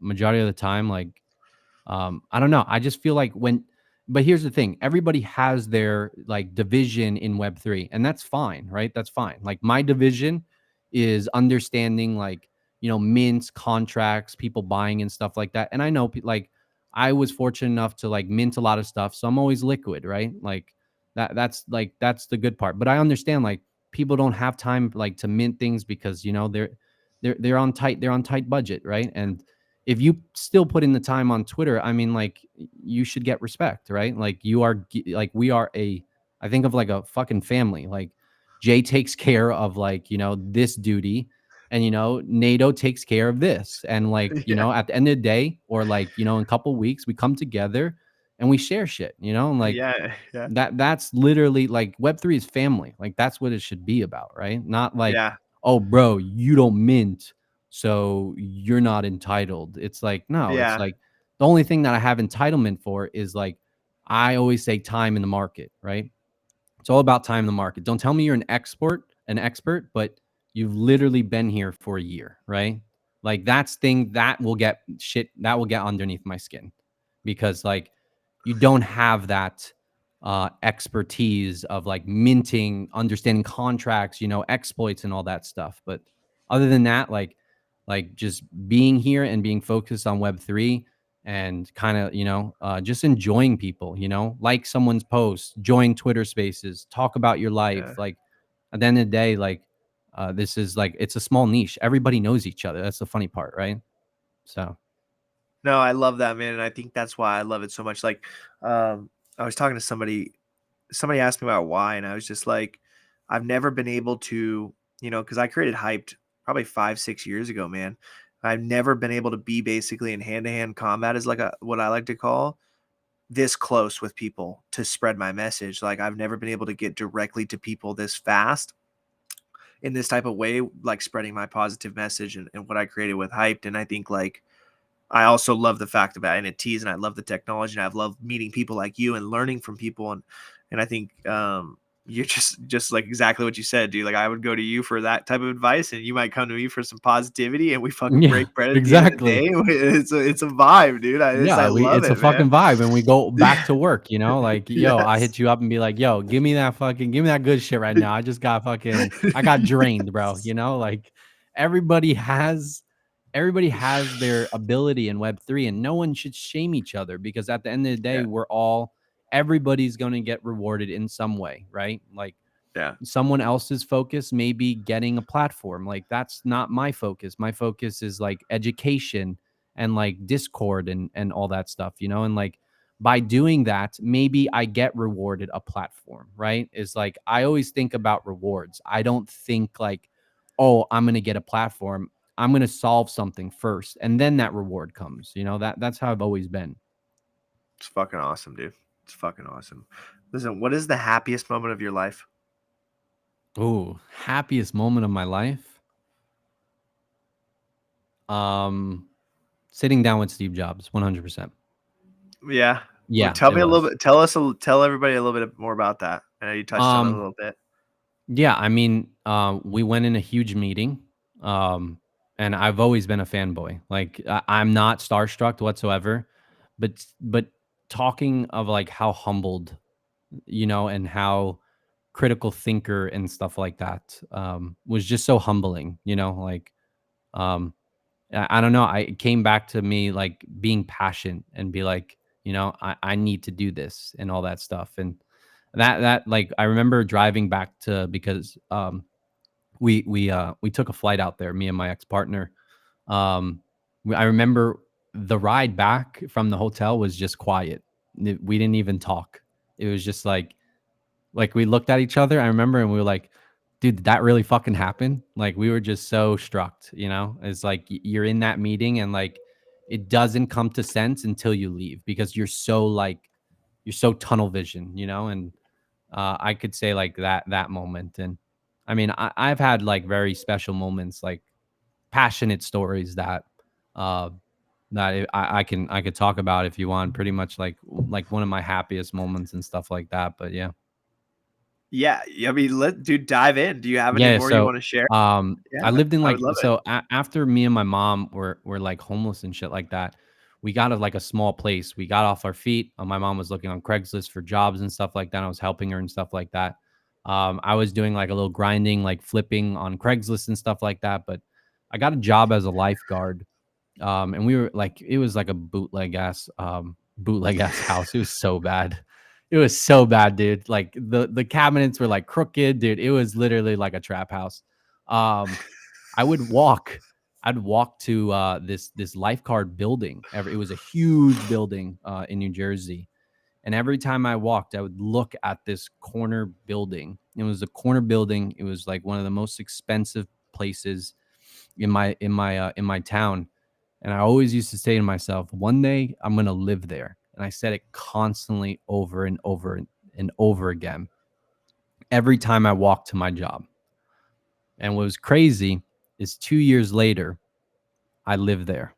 majority of the time, like I don't know. I just feel like but here's the thing, everybody has their like division in Web3, and that's fine, right? That's fine. Like my division is understanding like, mints, contracts, people buying and stuff like that. And I know like I was fortunate enough to like mint a lot of stuff, so I'm always liquid, right? Like that's the good part. But I understand like people don't have time like to mint things because they're on tight budget, right? And if you still put in the time on Twitter, I mean, like you should get respect, right? Like like we are I think of like a fucking family. Like Jay takes care of like, this duty, and NATO takes care of this. And like, Yeah. at the end of the day, or like, in a couple weeks, we come together and we share shit, and like Yeah. Yeah. that's literally like Web3 is family. Like that's what it should be about, right? Not like, Yeah. oh bro, you don't mint, so you're not entitled. It's like, no, it's Yeah. like the only thing that I have entitlement for is like I always say time in the market, right? It's all about time in the market. Don't tell me you're an expert, but you've literally been here for a year, right? Like that's thing that will get underneath my skin, because like you don't have that expertise of like minting, understanding contracts, exploits and all that stuff. But other than that, like just being here and being focused on Web3 and kind of, just enjoying people, like someone's post, join Twitter spaces, talk about your life. Yeah. Like at the end of the day, like this is like, it's a small niche. Everybody knows each other. That's the funny part, right? So No, I love that, man, and I think that's why I love it so much. Like, I was talking to somebody. Somebody asked me about why, and I was just like, I've never been able to, because I created Hyped probably 5-6 years ago, man. I've never been able to be basically in hand-to-hand combat, is like what I like to call, this close with people to spread my message. Like I've never been able to get directly to people this fast in this type of way, like spreading my positive message and what I created with Hyped. And I think like I also love the fact about NFTs, and I love the technology, and I've loved meeting people like you and learning from people. And I think you're just like exactly what you said, dude. Like I would go to you for that type of advice, and you might come to me for some positivity, and we fucking yeah, break bread at the end of the exactly. day. It's a vibe, dude. I Yeah, love it's a it, man. fucking vibe, and we go back to work, like, yo, I Yes. hit you up and be like, yo, give me that good shit right now. I got drained, bro. Like everybody has everybody has their ability in Web3, and no one should shame each other, because at the end of the day, Yeah. everybody's going to get rewarded in some way, right? Like Yeah. someone else's focus may be getting a platform. Like that's not my focus. My focus is like education and like Discord and all that stuff, and like by doing that, maybe I get rewarded a platform, right? Is like I always think about rewards. I don't think like, oh, I'm gonna get a platform. I'm gonna solve something first, and then that reward comes. That's how I've always been. It's fucking awesome, dude. It's fucking awesome. Listen, what is the happiest moment of your life? Oh, happiest moment of my life. Sitting down with Steve Jobs, 100%. Yeah. Well, Yeah, tell it me a little was. bit. Tell everybody a little bit more about that. I know you touched on it a Um, little bit. yeah, I mean, we went in a huge meeting, um, and I've always been a fanboy. Like, I'm not starstruck whatsoever, but talking of like how humbled, and how critical thinker and stuff like that, was just so humbling. Like, um, I don't know. It came back to me like being passionate and be like, I need to do this and all that stuff. And that like I remember driving back to, because we took a flight out there, me and my ex-partner. I remember the ride back from the hotel was just quiet. We didn't even talk. It was just like we looked at each other, I remember, and we were like, dude, did that really fucking happen? Like we were just so struck, It's like you're in that meeting and like it doesn't come to sense until you leave, because you're so tunnel vision, and I could say like that moment. And I mean, I've had like very special moments, like passionate stories that uh I could talk about if you want, pretty much like one of my happiest moments and stuff like that. But yeah. Yeah. I mean, dude, dive in. Do you have any Yeah, more you so, want to share? I Yeah. lived in, I would like, love it. so after me and my mom were, like, homeless and shit like that, we got like, a small place. We got off our feet. My mom was looking on Craigslist for jobs and stuff like that. I was helping her and stuff like that. I was doing like a little grinding, like flipping on Craigslist and stuff like that. But I got a job as a lifeguard. And we were like, it was like a bootleg ass house. It was so bad. It was so bad, dude. Like the cabinets were like crooked, dude. It was literally like a trap house. Um, I would walk. I'd walk to this lifeguard building. It was a huge building in New Jersey, and every time I walked, I would look at this corner building. It was a corner building. It was like one of the most expensive places in my town. And I always used to say to myself, one day I'm gonna live there. And I said it constantly over and over and over again every time I walked to my job. And what was crazy is 2 years later, I lived there.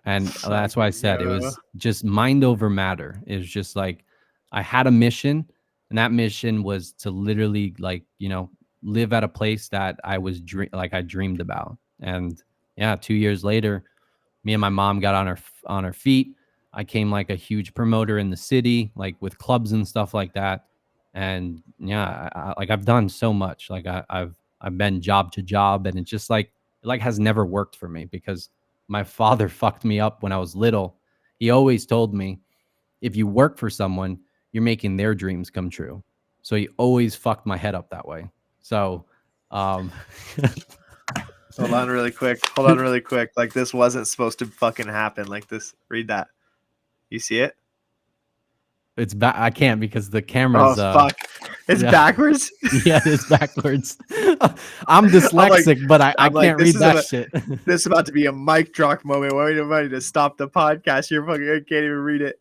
And that's why I Fucking said it go. was just mind over matter. It was just like I had a mission, and that mission was to literally like, live at a place that I dreamed about. And yeah, 2 years later, me and my mom got on our feet. I came like a huge promoter in the city, like with clubs and stuff like that. And yeah, like I've done so much. Like I've been job to job, and it's just like it has never worked for me because my father fucked me up when I was little. He always told me, if you work for someone, you're making their dreams come true. So he always fucked my head up that way. So um Hold on really quick. Hold on really quick. Like this wasn't supposed to fucking happen. Like this. Read that. You see it? it's back. I can't because the Oh camera's fuck! It's yeah. backwards. Yeah, it's backwards. I'm I'm like, dyslexic, but I I'm like, can't read that shit. this is about to be a mic drop moment. Wait a minute to stop the podcast. You're fucking. I can't even read it.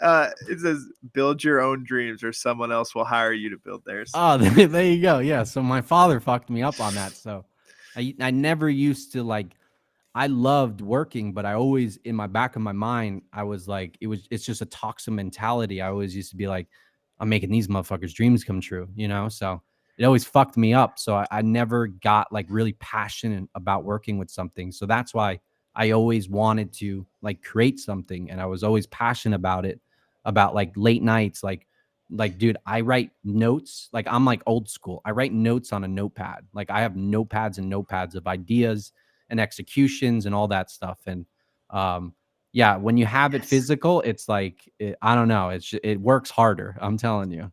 It says, "Build your own dreams, or someone else will hire you to build theirs." Oh, there you go. Yeah. So my father fucked me up on that. So I never used to like. I loved working, but I always, in my back of my mind, I was like, it's just a toxic mentality. I always used to be like, I'm making these motherfuckers' dreams come true, So it always fucked me up. So I never got like really passionate about working with something. So that's why I always wanted to like create something, and I was always passionate about it, about like late nights, like dude, I write notes. Like I'm like old school. I write notes on a notepad. Like I have notepads and notepads of ideas and executions and all that stuff. And yeah, when you have it Yes. physical, it's like I don't know, it works harder, I'm telling you.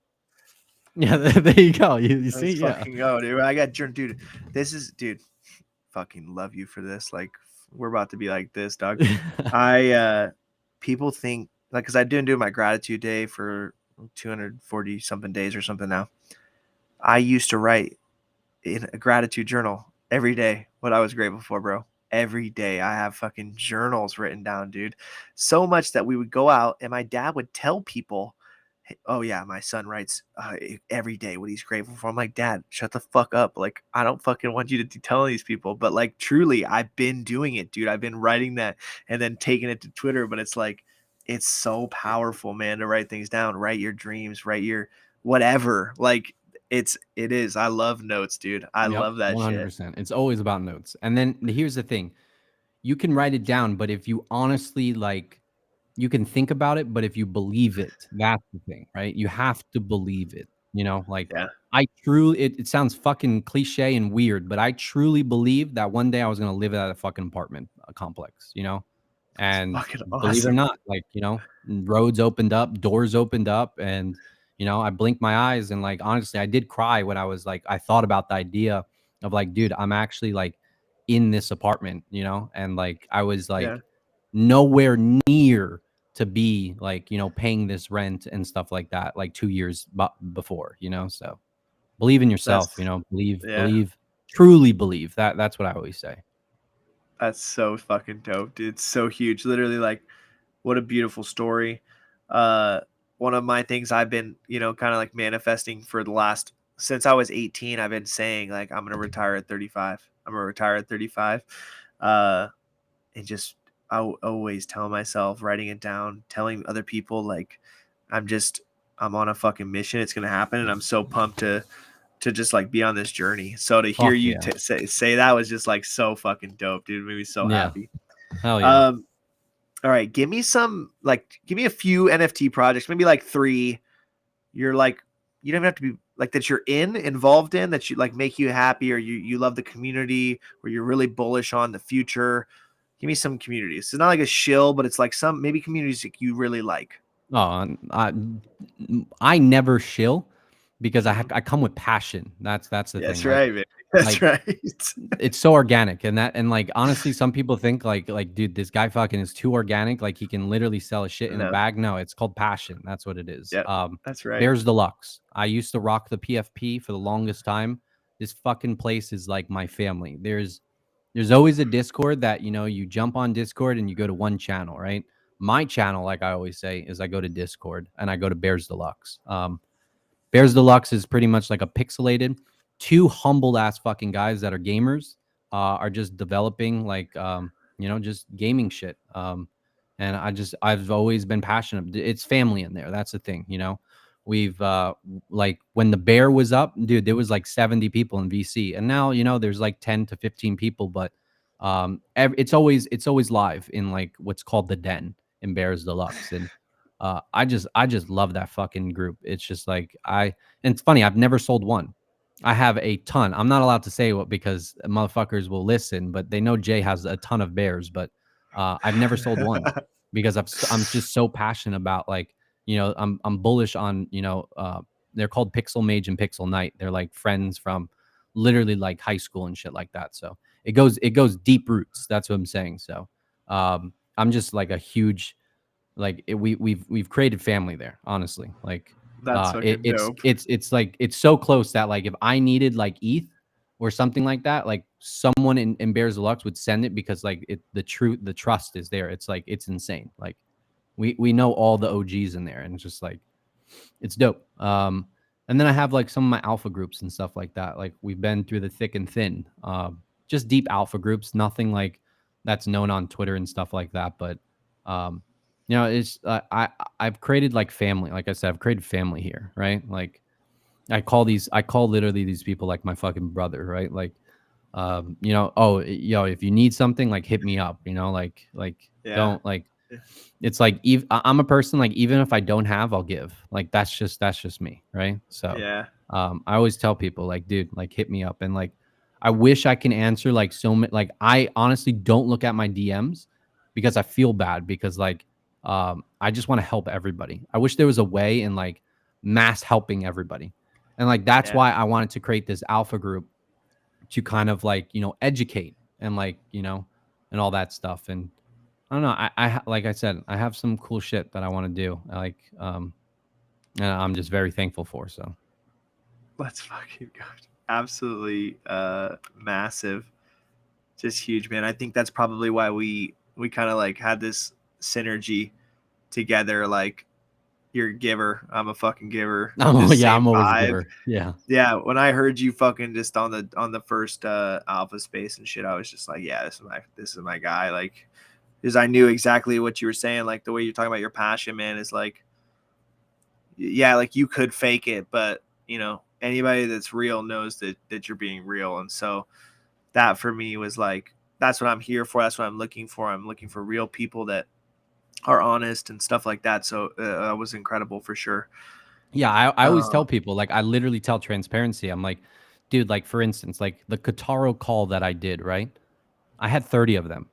Yeah, there you go. You see. Let's Yeah. fucking go, dude. I got dude. This is, dude. Fucking love you for this. Like we're about to be like this, dog. People think like because I didn't do my gratitude day for 240 something days or something now. I used to write in a gratitude journal every day what I was grateful for, bro. Every day I have fucking journals written down, dude. So much that we would go out and my dad would tell people, "Hey, oh yeah, my son writes every day what he's grateful for." I'm like, "Dad, shut the fuck up. Like, I don't fucking want you to be telling these people." But like, truly, I've been doing it, dude. I've been writing that and then taking it to Twitter. But it's like, it's so powerful, man, to write things down, write your dreams, write your whatever. Like, it is. I love notes, dude. I Yep, love that shit. 100%. It's always about notes. And then here's the thing. You can write it down, but if you honestly like, you can think about it, but if you believe it, that's the thing, right? You have to believe it, like Yeah. I truly, it sounds fucking cliche and weird, but I truly believe that one day I was going to live at a fucking apartment complex, It's and fucking believe it or awesome. not, like, roads opened up, doors opened up, and, I blinked my eyes, and like, honestly, I did cry when I was like, I thought about the idea of like, dude, I'm actually like in this apartment, and like, I was Yeah. like nowhere near to be like, paying this rent and stuff like that, like 2 years before, so believe in yourself, That's yeah. believe, truly believe that. That's what I always say. That's so fucking dope, dude. It's so huge. Literally, like, what a beautiful story. Uh, one of my things I've been, kind of like manifesting for the last since I was 18. I've been saying like I'm gonna retire at 35. I'm gonna retire at 35. And just always tell myself, writing it down, telling other people like I'm on a fucking mission. It's gonna happen, and I'm so pumped to just like be on this journey. So to hear Fuck you yeah. say that was just like so fucking dope, dude. It made me so Yeah. happy. Hell yeah. All right, give me a few NFT projects, maybe like 3. You're like, you don't even have to be like that you're involved in, that you like make you happy, or you love the community, or you're really bullish on the future? Give me some communities. It's not like a shill, but it's like some maybe communities that you really like. Oh, I never shill because Mhm. I come with passion. That's the thing. That's Like right, man. That's like right. it's so organic, and like honestly, some people think like dude, this guy fucking is too organic. Like he can literally sell a shit in a No. bag. No, it's called passion. That's what it is. Yep. That's right. Bears Deluxe. I used to rock the PFP for the longest time. This fucking place is like my family. There's always a Discord that, you jump on Discord and you go to one channel, right? My channel, like I always say, is I go to Discord and I go to Bears Deluxe. Bears Deluxe is pretty much like a pixelated, two humble ass fucking guys that are gamers, are just developing like, just gaming shit. And I've always been passionate. It's family in there. That's the thing, We've like when the bear was up, dude, there was like 70 people in VC, and now there's like 10 to 15 people, but it's always live in like what's called the den in Bears Deluxe, and I just love that fucking group. It's just like and it's funny, I've never sold one. I have a ton. I'm not allowed to say what because motherfuckers will listen, but they know Jay has a ton of bears, but I've never sold one because I'm just so passionate about like, I'm bullish on, they're called Pixel Mage and Pixel Knight. They're like friends from literally like high school and shit like that. So it goes deep roots. That's what I'm saying. So I'm just like a huge like we've created family there, honestly. Like That's fucking dope. it's like it's so close that like if I needed like ETH or something like that, like someone in Bears Deluxe would send it because like the trust is there. It's like it's insane. Like we know all the OGs in there, and it's just like it's dope. And then I have like some of my alpha groups and stuff like that. Like we've been through the thick and thin, just deep alpha groups, nothing like that's known on Twitter and stuff like that. But um, it's I've created like family. Like I said, I've created family here, right? Like I call literally these people like my fucking brother, right? Like oh if you need something, like hit me up, like Yeah. don't like it's like I'm a person like even if I don't have, I'll give. Like that's just me, right? So Yeah. I always tell people like, dude, like hit me up, and like I wish I can answer like so many. Like I honestly don't look at my DMs because I feel bad because like I just want to help everybody. I wish there was a way in like mass helping everybody, and like that's Yeah. why I wanted to create this alpha group to kind of like educate and like and all that stuff. And I don't know. Like I said, I have some cool shit that I want to do. Like, and I'm just very thankful for. So Let's fucking go. Absolutely massive. Just huge, man. I think that's probably why we kind of like had this synergy together. Like you're a giver, I'm a fucking giver. oh Just yeah, same I'm always a vibe. giver. Yeah, Yeah, when I heard you fucking just on the first alpha space and shit, I was just like, yeah, this is my guy. Like, because I knew exactly what you were saying. Like the way you're talking about your passion, man, is like, yeah, like you could fake it, but anybody that's real knows that you're being real. And so that for me was like, that's what I'm here for. That's what I'm looking for. I'm looking for real people that are honest and stuff like that. So that was incredible for sure. yeah. I always tell people like I literally tell transparency. I'm like, dude, like for instance, like the Kataro call that I did, right? I had 30 of them.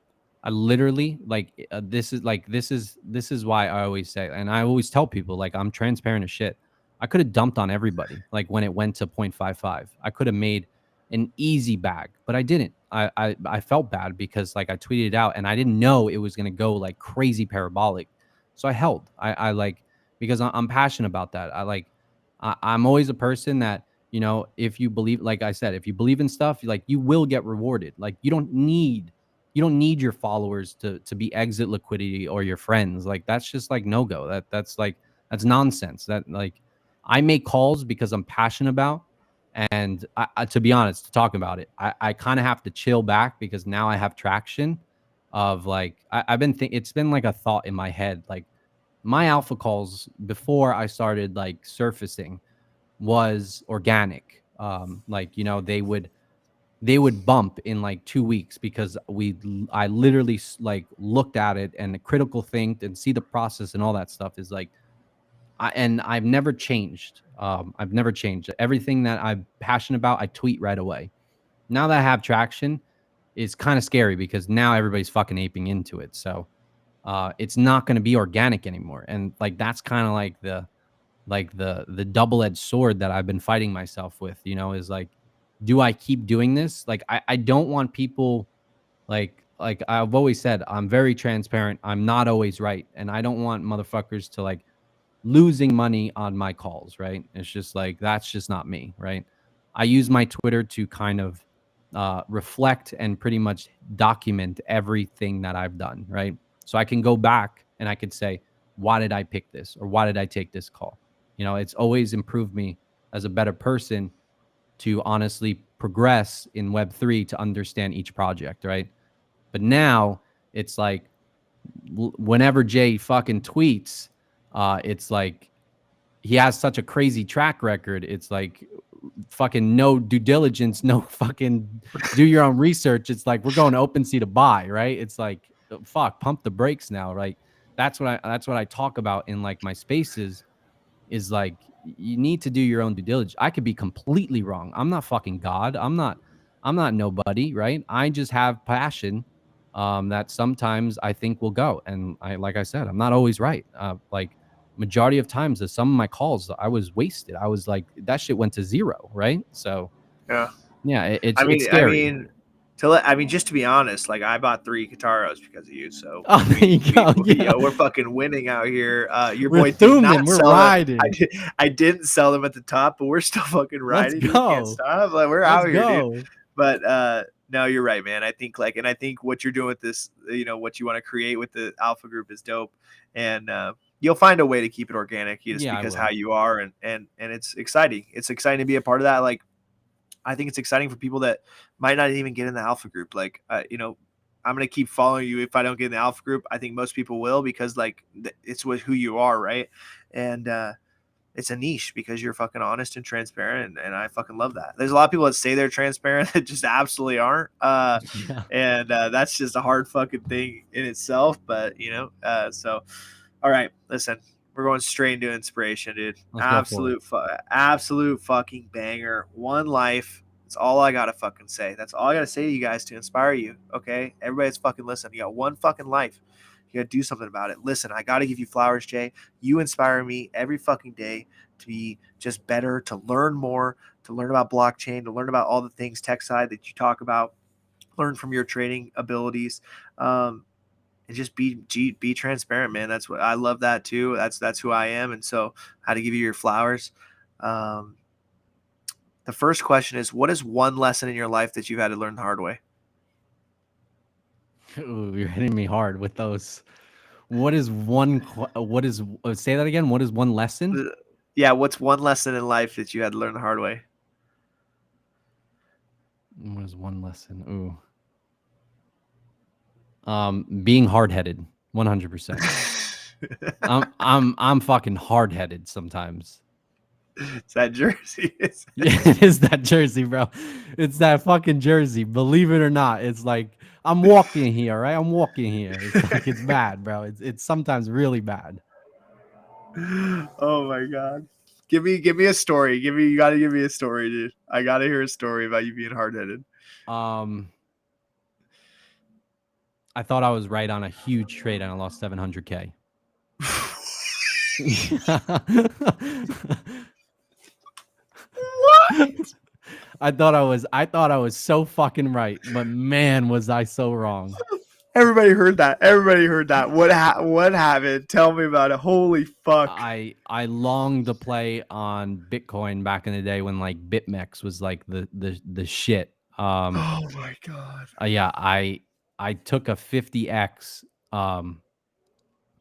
I literally like this is why I always say, and I always tell people like I'm transparent as shit. I could have dumped on everybody like when it went to 0.55. I could have made an easy bag, but I didn't. I felt bad because like I tweeted it out and I didn't know it was gonna go like crazy parabolic. So I held. I like because I'm passionate about that. I'm always a person that if you believe, like I said, if you believe in stuff, like you will get rewarded. Like you don't need your followers to be exit liquidity or your friends. Like that's just like no go. That's nonsense. That like I make calls because I'm passionate about, and to be honest, to talk about it, I kind of have to chill back because now I have traction. Of like I've been it's been like a thought in my head. Like my alpha calls before I started like surfacing was organic. Like they would bump in like 2 weeks because I literally like looked at it and the critical think and see the process and all that stuff is like and I've never changed. I've never changed. Everything that I'm passionate about, I tweet right away. Now that I have traction, it's kind of scary because now everybody's fucking aping into it. So it's not going to be organic anymore. And like that's kind of like the double-edged sword that I've been fighting myself with, is like, do I keep doing this? Like I don't want people like I've always said, I'm very transparent. I'm not always right. And I don't want motherfuckers to like losing money on my calls, right? It's just like that's just not me, right? I use my Twitter to kind of reflect and pretty much document everything that I've done, right? So I can go back and I could say, why did I pick this or why did I take this call? It's always improved me as a better person to honestly progress in Web3 to understand each project, right? But now it's like whenever Jay fucking tweets, it's like he has such a crazy track record. It's like fucking no due diligence, no fucking do your own research. It's like we're going to OpenSea to buy, right? It's like fuck, pump the brakes now, right? That's what I talk about in like my spaces is like you need to do your own due diligence. I could be completely wrong. I'm not fucking God. I'm not nobody, right? I just have passion that sometimes I think will go. And like I said, I'm not always right. Like majority of times some of my calls I was wasted. I was like that shit went to zero, right? So Yeah. yeah, it's I scary. mean, just to be honest, like I bought 3 Kataros because of you. So Oh, there you go. Yeah. we're fucking winning out here. Your We're boy did thumbing, not we're sell them. riding. I didn't sell them at the top, but we're still fucking Let's riding. We can't go. stop. Like we're Let's out here, dude. go. But no, you're right, man. I think I think what you're doing with this, what you want to create with the alpha group is dope. And you'll find a way to keep it organic just Yeah, I because will. how you are and it's exciting. It's exciting to be a part of that. Like I think it's exciting for people that might not even get in the alpha group. Like, I'm going to keep following you. If I don't get in the alpha group, I think most people will because like it's with who you are. Right. And, it's a niche because you're fucking honest and transparent. And I fucking love that. There's a lot of people that say they're transparent that just absolutely aren't. Yeah. And that's just a hard fucking thing in itself. But, so, all right, listen, we're going straight into inspiration, dude. Let's go for it. Absolute fucking banger. One life. That's all I gotta fucking say. That's all I gotta say to you guys to inspire you. Okay, everybody's fucking listen. You got one fucking life. You gotta do something about it. Listen, I gotta give you flowers, Jay. You inspire me every fucking day to be just better, to learn more, to learn about blockchain, to learn about all the things tech side that you talk about. Learn from your trading abilities. And just be transparent, man. That's what I love that too. That's who I am. And so how to give you your flowers. The first question is, what is one lesson in your life that you've had to learn the hard way? Ooh, you're hitting me hard with those. Say that again? What is one lesson? Yeah. What's one lesson in life that you had to learn the hard way? What is one lesson? Ooh. Being hard-headed, 100%. I'm fucking hard-headed sometimes. It's that jersey. Yeah, it is that jersey, bro. It's that fucking jersey. Believe it or not, it's like I'm walking here, right? I'm walking here. It's like it's bad, bro. It's sometimes really bad. Oh my god. Give me a story. You gotta give me a story, dude. I gotta hear a story about you being hard-headed. I thought I was right on a huge trade and I lost 700K. What? I thought I was so fucking right, but man, was I so wrong. Everybody heard that. What happened? Tell me about it. Holy fuck. I longed to play on Bitcoin back in the day when like BitMEX was like the shit. Oh my god. Yeah, I took a 50x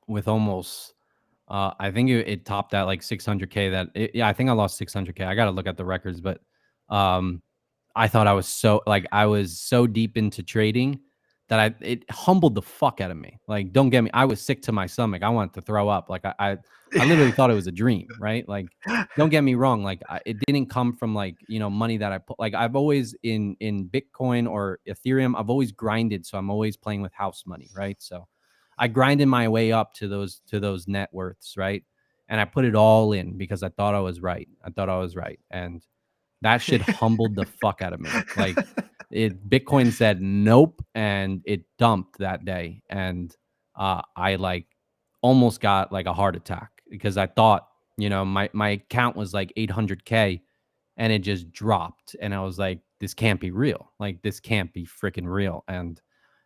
with almost I think it topped at like 600K. I think I lost 600K. I got to look at the records, but I thought I was so deep into trading that it humbled the fuck out of me. Like, don't get me, I was sick to my stomach. I wanted to throw up. Like I literally thought it was a dream, right? Like, don't get me wrong. Like it didn't come from like, money that I put, like I've always in Bitcoin or Ethereum, I've always grinded. So I'm always playing with house money, right? So I grinded my way up to those net worths, right? and I put it all in because I thought I was right. And that shit humbled the fuck out of me. Like Bitcoin said nope, and it dumped that day, and I like almost got like a heart attack because I thought, my account was like 800K, and it just dropped, and I was like, this can't be real. Like this can't be freaking real. And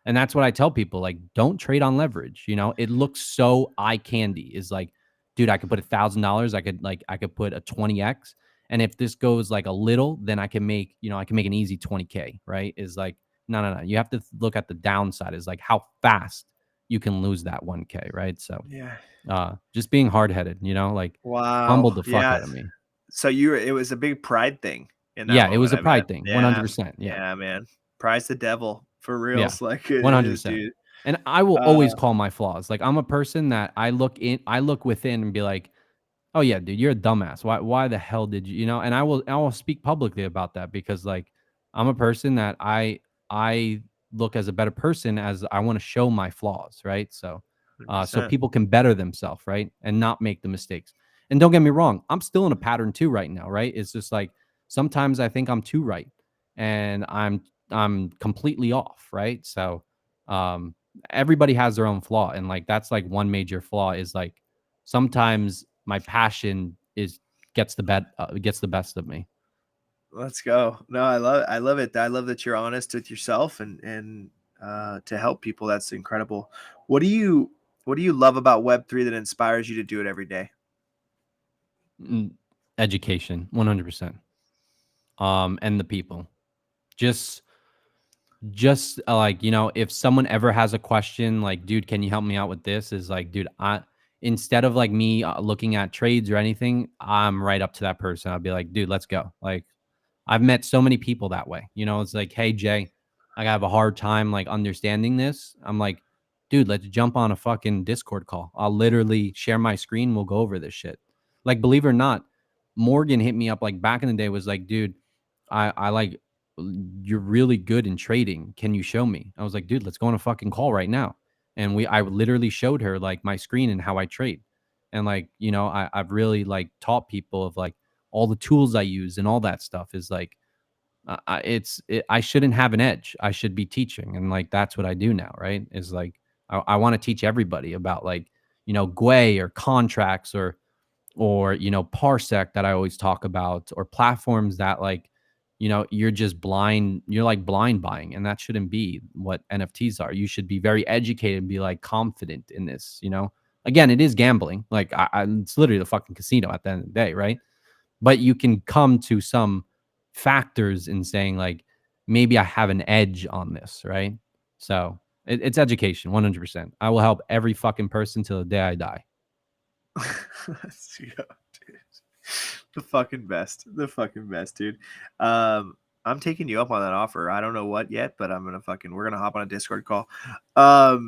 that's what I tell people, like, don't trade on leverage. It looks so eye candy. Is like, dude, I could put $1,000. I could put a 20x, and if this goes like a little, then I can make an easy 20K, right? Is like, no. You have to look at the downside, is like how fast you can lose that 1K, right? So Yeah. just being hard headed, like humbled Wow. the fuck Yeah. out of me. So it was a big pride thing in that Yeah, it was moment, a I bet. pride thing, Yeah. 100%. Yeah. Yeah, man. Pride's the devil for Yeah. reals. Like it is, 100%. dude. And I will Uh, always call my flaws. Like I'm a person that I look within and be like, "Oh yeah, dude, you're a dumbass. Why the hell did you, And I will speak publicly about that because like I'm a person that I look as a better person as I want to show my flaws, right? So 100%. people can better themselves, right? And not make the mistakes. And don't get me wrong, I'm still in a pattern too right now, right? It's just like sometimes I think I'm too right and I'm completely off, right? So um everybody has their own flaw, and like that's like one major flaw is like sometimes my passion gets the best of me. Let's go. No, I love it. I love that you're honest with yourself and to help people. That's incredible. What do you love about Web3 that inspires you to do it every day? Education, 100%. And the people, just like if someone ever has a question like, dude, can you help me out with this, is like, dude, I instead of like me looking at trades or anything, I'm right up to that person. I'll be like, dude, let's go. Like I've met so many people that way. It's like, hey, Jay, I have a hard time like understanding this. I'm like, dude, let's jump on a fucking Discord call. I'll literally share my screen. We'll go over this shit. Like, believe it or not, Morgan hit me up like back in the day, was like, dude, I like, you're really good in trading. Can you show me? I was like, dude, let's go on a fucking call right now. And I literally showed her like my screen and how I trade. And like, I've really like taught people of like all the tools I use and all that stuff is like, I shouldn't have an edge. I should be teaching. And like, that's what I do now. Right. Is like, I want to teach everybody about like, Gwei or contracts or Parsec that I always talk about, or platforms that like, you're like blind buying, and that shouldn't be what NFTs are. You should be very educated and be like confident in this. Again, it is gambling. Like it's literally the fucking casino at the end of the day, right? But you can come to some factors in saying like, maybe I have an edge on this, right? So it's education, 100%. I will help every fucking person till the day I die. Let's go, dude. The fucking best, dude. I'm taking you up on that offer. I don't know what yet, but we're gonna hop on a Discord call. All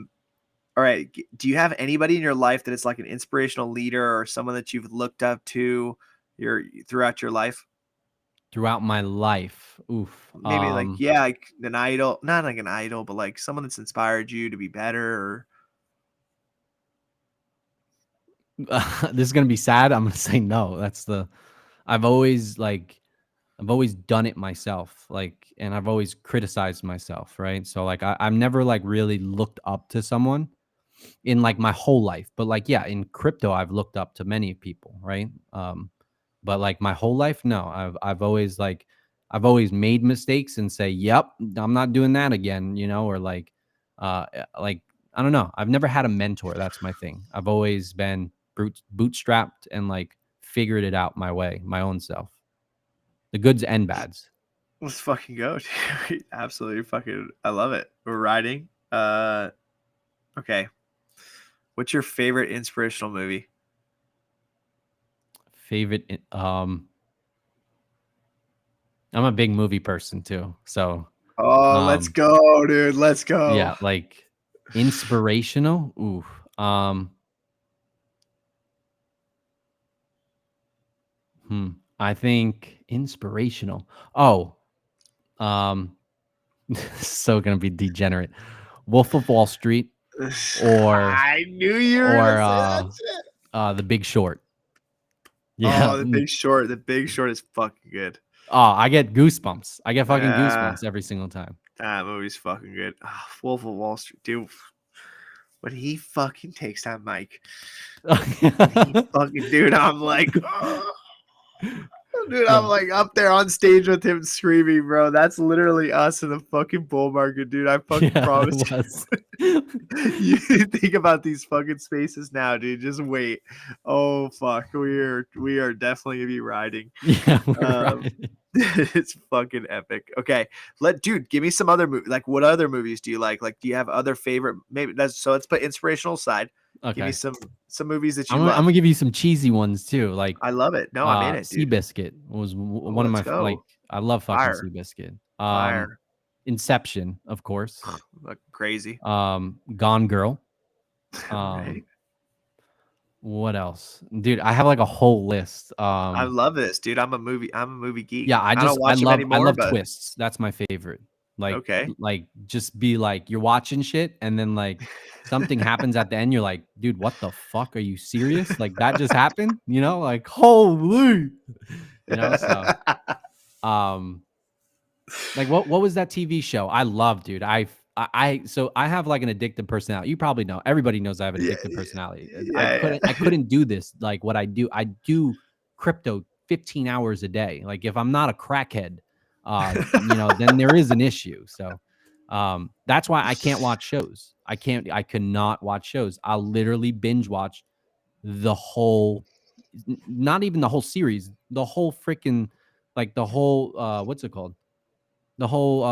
right. Do you have anybody in your life that is like an inspirational leader or someone that you've looked up to throughout your life? Throughout my life, oof. Maybe like an idol, not like an idol, but like someone that's inspired you to be better. Or This is gonna be sad. I'm gonna say no. I've always done it myself, like, and I've always criticized myself, right? So like I've never like really looked up to someone in like my whole life, but like yeah, in crypto I've looked up to many people, right? But like my whole life, no. I've always made mistakes and say, yep, I'm not doing that again, or like I don't know. I've never had a mentor. That's my thing. I've always been bootstrapped and like figured it out my way, my own self. The goods and bads. let's fucking go, dude. Absolutely fucking, I love it. We're riding. Okay. What's your favorite inspirational movie? Favorite I'm a big movie person too. So Let's go, dude. Let's go. yeah, like inspirational. Ooh. I think inspirational. Oh, so gonna be degenerate. Wolf of Wall Street or I knew you were gonna say that shit. The Big Short. Yeah. Oh, The Big Short. The Big Short is fucking good. Oh, I get goosebumps. I get fucking Yeah. goosebumps every single time. That movie's fucking good. Wolf of Wall Street, dude. When he fucking takes that mic, dude, I'm like, dude, I'm Yeah. like up there on stage with him screaming, bro. That's literally us in the fucking bull market, dude. I fucking Yeah, promise it you. was. You think about these fucking spaces now, dude. Just wait. Oh fuck, we are definitely gonna be riding. Yeah, we're Um, right. it's fucking epic. Okay, dude, give me some other movie. Like, what other movies do you like? Like, do you have other favorite? Maybe that's so. Let's put inspirational aside. Give me Okay. some movies that you I'm love. gonna give you some cheesy ones too. Like I love it. No, I'm in it, dude. Seabiscuit was Oh, one of let's my like go. I love fucking Fire, Seabiscuit. fire, Inception, of course. like crazy. Gone Girl. Right. What else? Dude, I have like a whole list. I love this, dude. I'm a movie geek. Yeah, I don't watch them I anymore, love but twists. That's my favorite. okay. Like just be like you're watching shit and then like something happens at the end. You're like, dude, what the fuck? Are you serious? Like that just happened? You know, like holy, you know. So, um, like what was that TV show? I love, dude. So I have like an addictive personality. You probably know. Everybody knows I have an Yeah, addictive personality. yeah. I couldn't do this like what I do. I do crypto 15 hours a day. Like if I'm not a crackhead, you know, then there is an issue. So that's why I can't watch shows. I cannot watch shows. I'll literally binge watch the whole not even the whole series, the whole freaking like the whole what's it called? The whole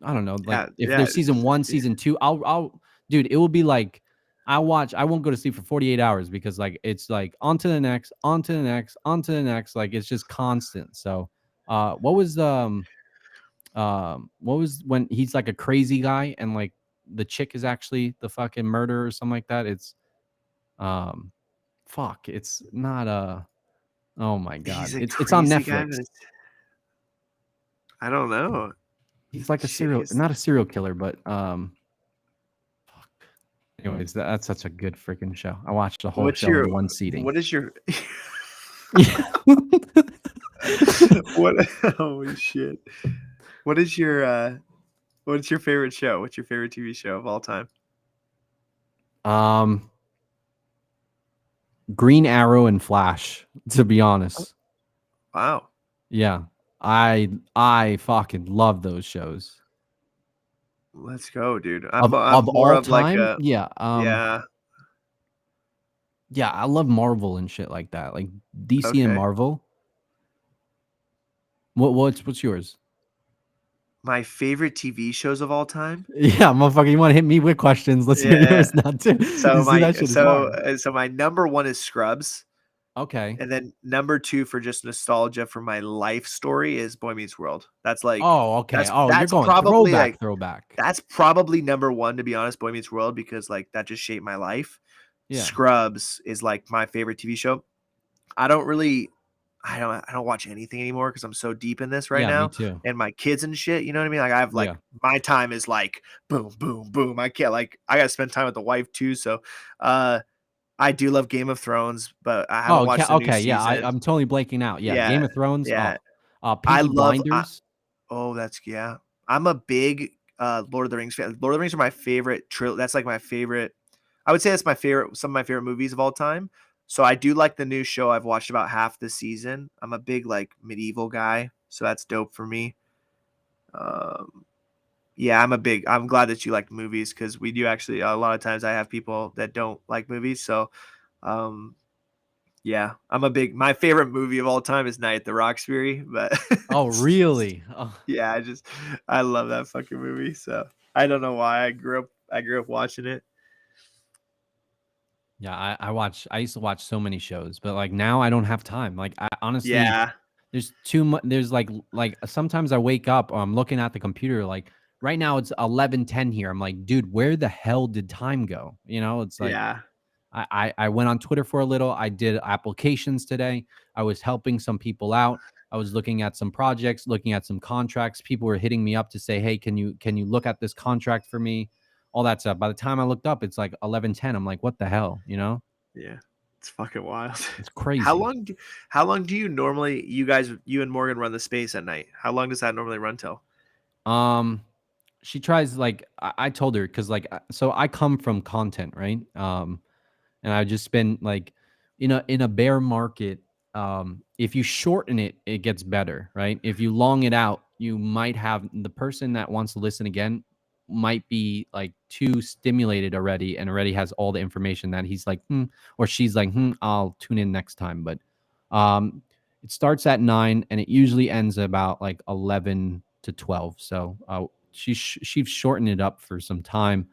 I don't know, like if Yeah. there's season 1, season 2, I'll dude, it will be like I won't go to sleep for 48 hours because like it's like on to the next, on to the next, on to the next, like it's just constant. So what was when he's like a crazy guy and like the chick is actually the fucking murderer or something like that? It's um fuck, it's not oh my god. He's a It's on crazy guy, Netflix. I don't know. He's like a Shit, not a serial killer, but fuck. Anyways, that's such a good freaking show. I watched the whole what's show your in one seating. what is your Yeah. what holy shit. What is your what's your favorite show? What's your favorite TV show of all time? Green Arrow and Flash, to be honest. Wow. Yeah. I fucking love those shows. Let's go, dude. I'm Of more all of like time, a yeah. yeah. Yeah, I love Marvel and shit like that. Like DC and Okay. Marvel. What's yours? My favorite TV shows of all time? Yeah, motherfucker, you want to hit me with questions? Let's hear Yeah. yours now too. So You see, that shit is hard. so my number one is Scrubs. Okay. And then number two for just nostalgia for my life story is Boy Meets World. That's like Oh, okay. Oh, you're that's going probably like throwback. that's probably number one, to be honest, Boy Meets World, because like that just shaped my life. Yeah. Scrubs is like my favorite TV show. I don't watch anything anymore because I'm so deep in this right Yeah, now. me too. And my kids and shit, you know what I mean? Like I have like Yeah. my time is like boom, boom, boom. I can't I gotta spend time with the wife too. So I do love Game of Thrones, but I haven't watched the new okay. Yeah, season. I'm totally blanking out. Yeah, Yeah, Game of Thrones. yeah. I Peaky love Blinders. that's yeah. I'm a big Lord of the Rings fan. Lord of the Rings are my favorite that's like my favorite. I would say that's some of my favorite movies of all time. So I do like the new show. I've watched about half the season. I'm a big like medieval guy, so that's dope for me. Yeah, I'm glad that you like movies because we do actually a lot of times I have people that don't like movies. So yeah, my favorite movie of all time is Night at the Roxbury, but Oh, really? Oh. yeah, I love that fucking movie. So I don't know why I grew up watching it. Yeah, I used to watch so many shows, but like now I don't have time. Like I honestly, Yeah. there's too much. There's like sometimes I wake up or I'm looking at the computer. Like right now it's 11:10 here. I'm like, dude, where the hell did time go? You know, it's like Yeah. I went on Twitter for a little. I did applications today. I was helping some people out. I was looking at some projects, looking at some contracts. People were hitting me up to say, "Hey, can you look at this contract for me?" All that stuff. By the time I looked up, it's like 11:10. I'm like, "What the hell?" You know? Yeah. It's fucking wild. It's crazy. How long do you normally, you and Morgan run the space at night? How long does that normally run till? She tries, like, I told her, because like, so I come from content, right? And I just spend, like, in a bear market, if you shorten it, it gets better, right? If you long it out, you might have the person that wants to listen again might be like too stimulated already and already has all the information that he's like, or she's like, I'll tune in next time. But um it starts at 9 and it usually ends about like 11 to 12. So she's shortened it up for some time.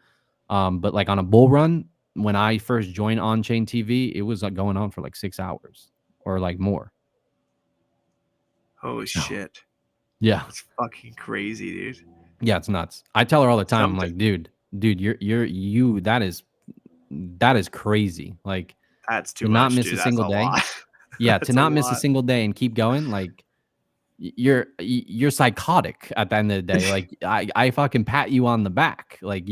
But like on a bull run, when I first joined On Chain TV, it was like going on for like 6 hours or like more. Holy shit. Yeah. That's fucking crazy, dude. Yeah, it's nuts. I tell her all the time, I'm Something. like, dude, that is crazy. Like, That's too to not much, miss dude. a That's single a day. lot. Yeah, That's to a not miss a lot. single day and keep going, like, you're psychotic at the end of the day. Like, I fucking pat you on the back. Like,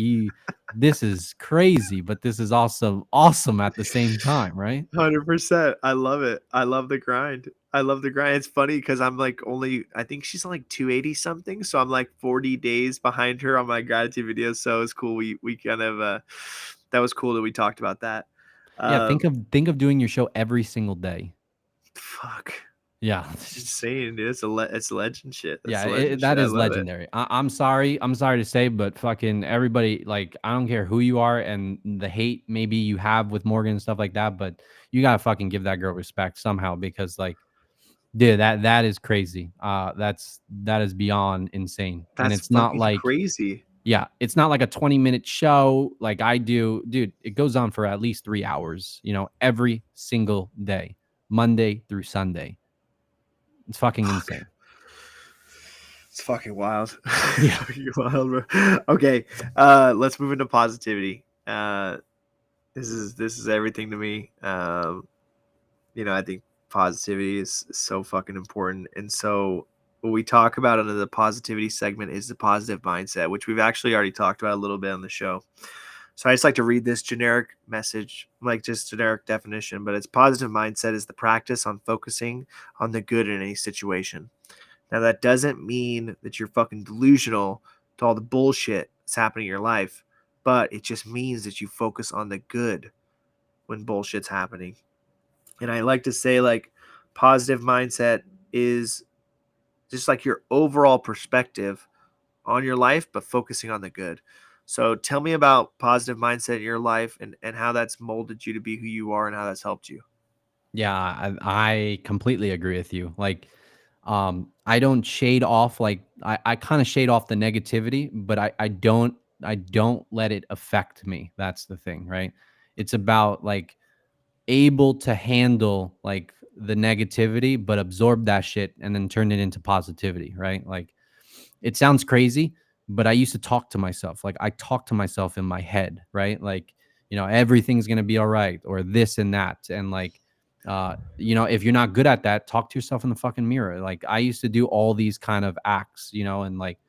this is crazy, but this is also awesome at the same time, right? 100%. I love it. I love the grind. I love the grind. It's funny because I'm like I think she's on like 280 something. So I'm like 40 days behind her on my gratitude videos. So it's cool. We kind of, that was cool that we talked about that. Yeah, think of doing your show every single day. Fuck. Yeah. It's insane, dude. It's legend shit. That's Yeah, legend that shit. I is love it. legendary. I'm sorry. I'm sorry to say, but fucking everybody, like, I don't care who you are and the hate maybe you have with Morgan and stuff like that, but you gotta fucking give that girl respect somehow, because, like, dude, that is crazy. That is beyond insane. And That's it's not fucking like, crazy. yeah, it's not like a 20-minute show like I do. Dude, it goes on for at least 3 hours, every single day, Monday through Sunday. It's fucking insane. It's fucking wild. Yeah. Fucking wild, bro. Okay, let's move into positivity. This is everything to me. I think positivity is so fucking important, and so what we talk about under the positivity segment is the positive mindset, which we've actually already talked about a little bit on the show. So I just like to read this generic message, like just generic definition, but it's positive mindset is the practice on focusing on the good in any situation. Now, that doesn't mean that you're fucking delusional to all the bullshit that's happening in your life, but it just means that you focus on the good when bullshit's happening. And I like to say, like, positive mindset is just like your overall perspective on your life, but focusing on the good. So tell me about positive mindset in your life and how that's molded you to be who you are and how that's helped you. Yeah, I completely agree with you. Like, I don't shade off, like, I kind of shade off the negativity, but I don't let it affect me. That's the thing, right? It's about, like, able to handle, like, the negativity, but absorb that shit and then turn it into positivity, right? Like, it sounds crazy, but I used to talk to myself. Like, I talk to myself in my head, right? Like, everything's gonna be all right, or this and that. And, like, if you're not good at that, talk to yourself in the fucking mirror. Like, I used to do all these kind of acts, and, like,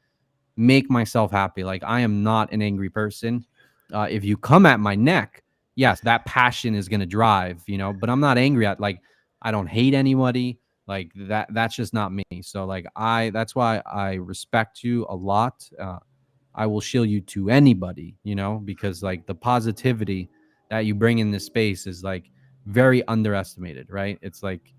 make myself happy. Like, I am not an angry person. If you come at my neck, yes, that passion is gonna drive, but I'm not angry at, like, I don't hate anybody. Like, that's just not me. So, like, that's why I respect you a lot. I will shield you to anybody, because, like, the positivity that you bring in this space is, like, very underestimated, right? It's like,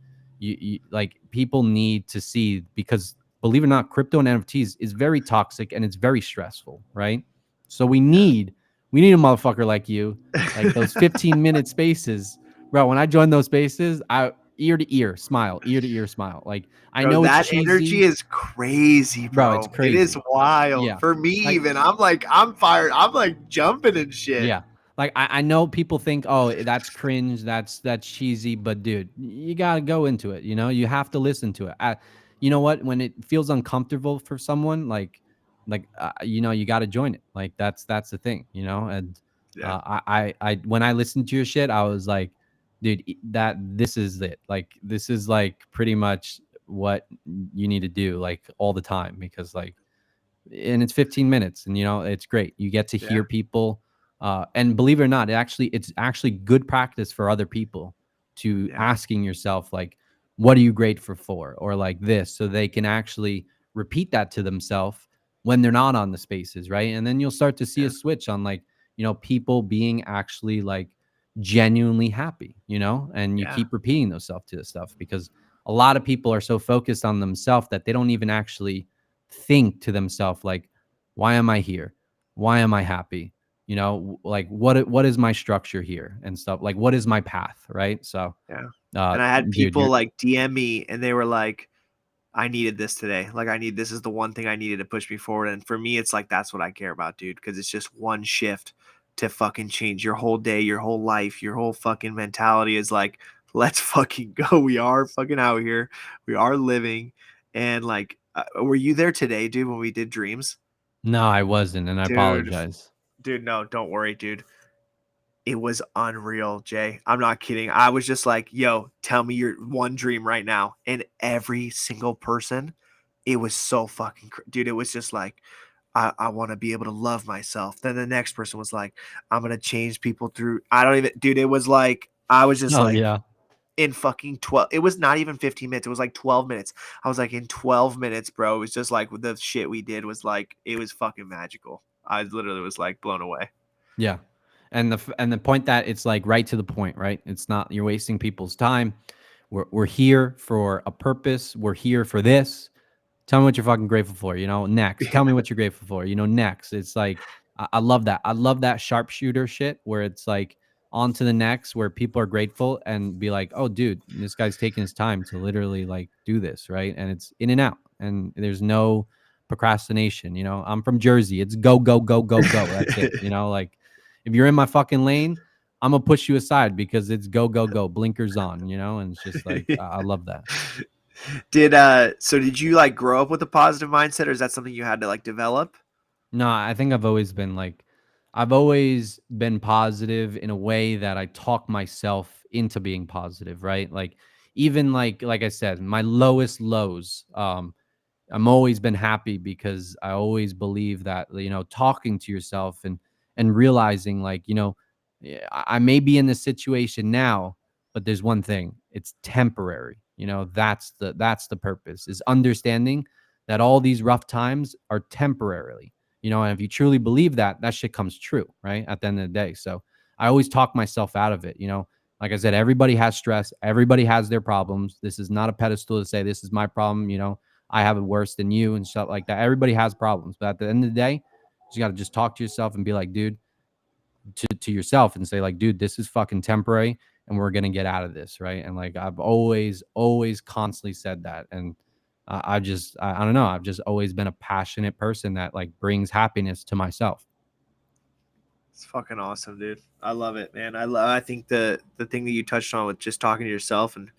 like, people need to see, because, believe it or not, crypto and NFTs is very toxic and it's very stressful, right? So we need a motherfucker like you, like those 15-minute spaces, bro. When I join those spaces, I ear to ear smile, ear to ear smile. Like, I Bro, know it's that energy cheesy, is crazy, bro. It's bro. It is crazy. wild. Yeah. For me, Like, even I'm fired. I'm like jumping and shit. yeah. Like, I know people think, oh, that's cringe, that's cheesy, but dude, you gotta go into it. You have to listen to it. You know what? When it feels uncomfortable for someone, you got to join it. Like, that's the thing. And Yeah. when I listened to your shit, I was like, dude, this is it. Like, this is, like, pretty much what you need to do, like, all the time, because, like, and it's 15 minutes, and it's great. You get to Yeah. hear people, and believe it or not, it's actually good practice for other people. to Yeah. asking yourself, like, what are you grateful for? Or like this, so they can actually repeat that to themselves when they're not on the spaces, right? And then you'll start to see a Yeah. switch on, like, people being actually like genuinely happy, and you Yeah. keep repeating those stuff to the stuff, because a lot of people are so focused on themselves that they don't even actually think to themselves, like, why am I here? Why am I happy? Like, what is my structure here and stuff, like, what is my path, right? So Yeah. uh And I had dude, people like DM me and they were like, I needed this today. Like this is the one thing I needed to push me forward. And for me, it's like that's what I care about, dude, because it's just one shift to fucking change your whole day, your whole life, your whole fucking mentality is like, let's fucking go. We are fucking out here. We are living. And like, were you there today, dude, when we did dreams? no, I wasn't, and I Dude, apologize. dude, no, don't worry, dude. It was unreal, Jay. I'm not kidding. I was just like, yo, tell me your one dream right now. And every single person, it was so fucking, dude, it was just like, I want to be able to love myself. Then the next person was like, I'm going to change people through. I don't even, dude, it was like, I was just Oh like, yeah. in fucking 12, it was not even 15 minutes. It was like 12 minutes. I was like, in 12 minutes, bro. It was just like the shit we did was like, it was fucking magical. I literally was like blown away. Yeah. And the point that it's like right to the point, right? It's not you're wasting people's time. We're here for a purpose. We're here for this. Tell me what you're fucking grateful for, next. Tell me what you're grateful for, next. It's like, I love that. I love that sharpshooter shit where it's like on to the next, where people are grateful and be like, oh, dude, this guy's taking his time to literally like do this, right? And it's in and out, and there's no procrastination. I'm from Jersey. It's go, go, go, go, go. That's it. Like, if you're in my fucking lane, I'm gonna push you aside because it's go, go, go, blinkers on, and it's just like, I love that. Did you like grow up with a positive mindset, or is that something you had to like develop? No, I think I've always been positive in a way that I talk myself into being positive, right? Like, even like I said, my lowest lows, I'm always been happy because I always believe that, talking to yourself and realizing, like, yeah, I may be in this situation now, but there's one thing, it's temporary. That's the purpose, is understanding that all these rough times are temporarily. And if you truly believe that, that shit comes true, right? At the end of the day. So I always talk myself out of it. Like I said, everybody has stress, everybody has their problems. This is not a pedestal to say this is my problem. I have it worse than you and stuff like that. Everybody has problems, but at the end of the day, you got to just talk to yourself and be like, dude, to yourself, and say like, dude, this is fucking temporary, and we're gonna get out of this, right? And like, I've always constantly said that, and I don't know, I've just always been a passionate person that like brings happiness to myself. It's fucking awesome, dude. I love it, man. I think the thing that you touched on with just talking to yourself and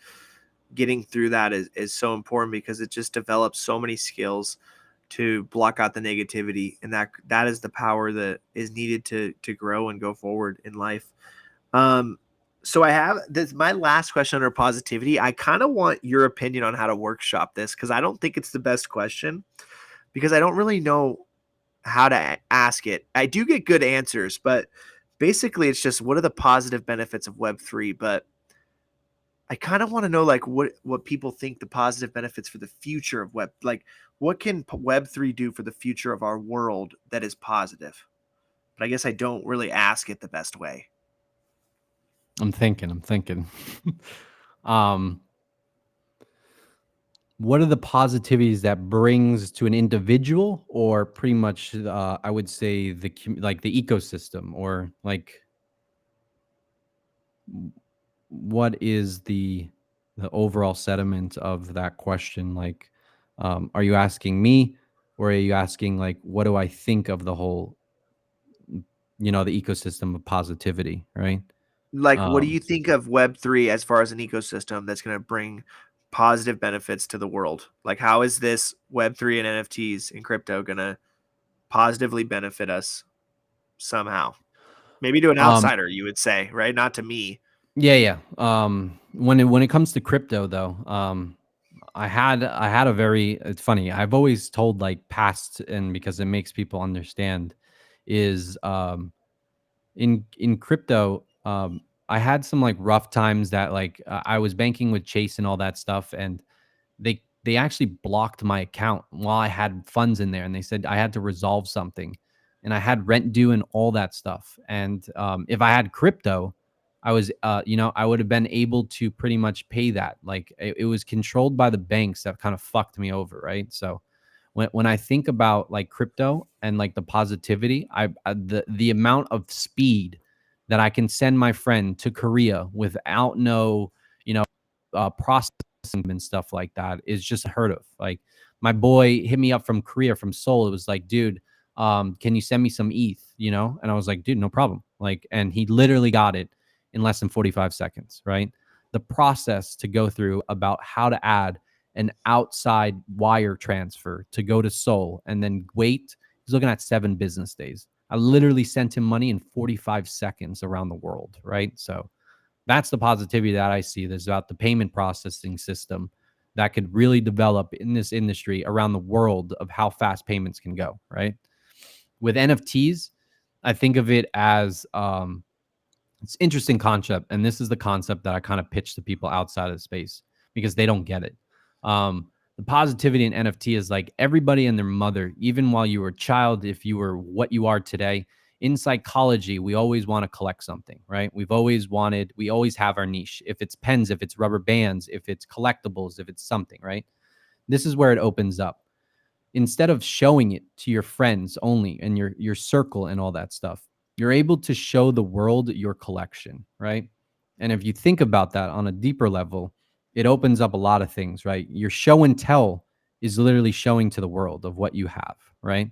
getting through that is so important, because it just develops so many skills to block out the negativity, and that is the power that is needed to grow and go forward in life. Um, so I have this, my last question under positivity. I kind of want your opinion on how to workshop this, because I don't think it's the best question, because I don't really know how to ask it. I do get good answers, but basically it's just, what are the positive benefits of Web3? But I kind of want to know like what people think the positive benefits for the future of web, like what can Web3 do for the future of our world that is positive? But I guess I don't really ask it the best way. I'm thinking. um what are the positivities that brings to an individual, or pretty much, I would say like the ecosystem, or like, what is the overall sentiment of that question? Like, are you asking me, or are you asking like, what do I think of the whole, the ecosystem of positivity, right? Like, what do Um, you think of Web3 as far as an ecosystem that's going to bring positive benefits to the world? Like, how is this Web3 and NFTs and crypto going to positively benefit us somehow? Maybe to an um, outsider, you would say, right? Not to me. yeah, yeah. When it comes to crypto, though, I had a very, it's funny. I've always told like past, and because it makes people understand, is in crypto. I had some like rough times that like I was banking with Chase and all that stuff, and they actually blocked my account while I had funds in there, and they said I had to resolve something, and I had rent due and all that stuff. And if I had crypto, I was I would have been able to pretty much pay that. Like it was controlled by the banks that kind of fucked me over, right? So when I think about like crypto and like the positivity, the amount of speed that I can send my friend to Korea without no, processing and stuff like that is just heard of. Like my boy hit me up from Korea, from Seoul. It was like, dude, can you send me some ETH? And I was like, dude, no problem. Like, and he literally got it in less than 45 seconds, right? The process to go through about how to add an outside wire transfer to go to Seoul and then wait. He's looking at 7 business days. I literally sent him money in 45 seconds around the world, right? So that's the positivity that I see. There's about the payment processing system that could really develop in this industry around the world of how fast payments can go, right? With NFTs, I think of it as it's an interesting concept, and this is the concept that I kind of pitch to people outside of the space because they don't get it. The positivity in NFT is like everybody and their mother, even while you were a child, if you were what you are today, in psychology, we always want to collect something, right? We always have our niche. If it's pens, if it's rubber bands, if it's collectibles, if it's something, right? This is where it opens up. Instead of showing it to your friends only and your circle and all that stuff, you're able to show the world your collection, right? And if you think about that on a deeper level, it opens up a lot of things, right? Your show and tell is literally showing to the world of what you have, right?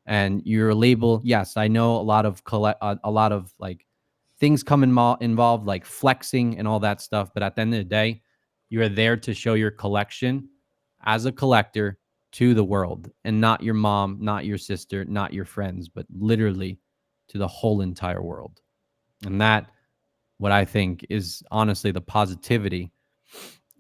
And your label, yes, I know a lot of like things come involved, like flexing and all that stuff. But at the end of the day, you are there to show your collection as a collector to the world, and not your mom, not your sister, not your friends, but literally to the whole entire world. And that, what I think is honestly the positivity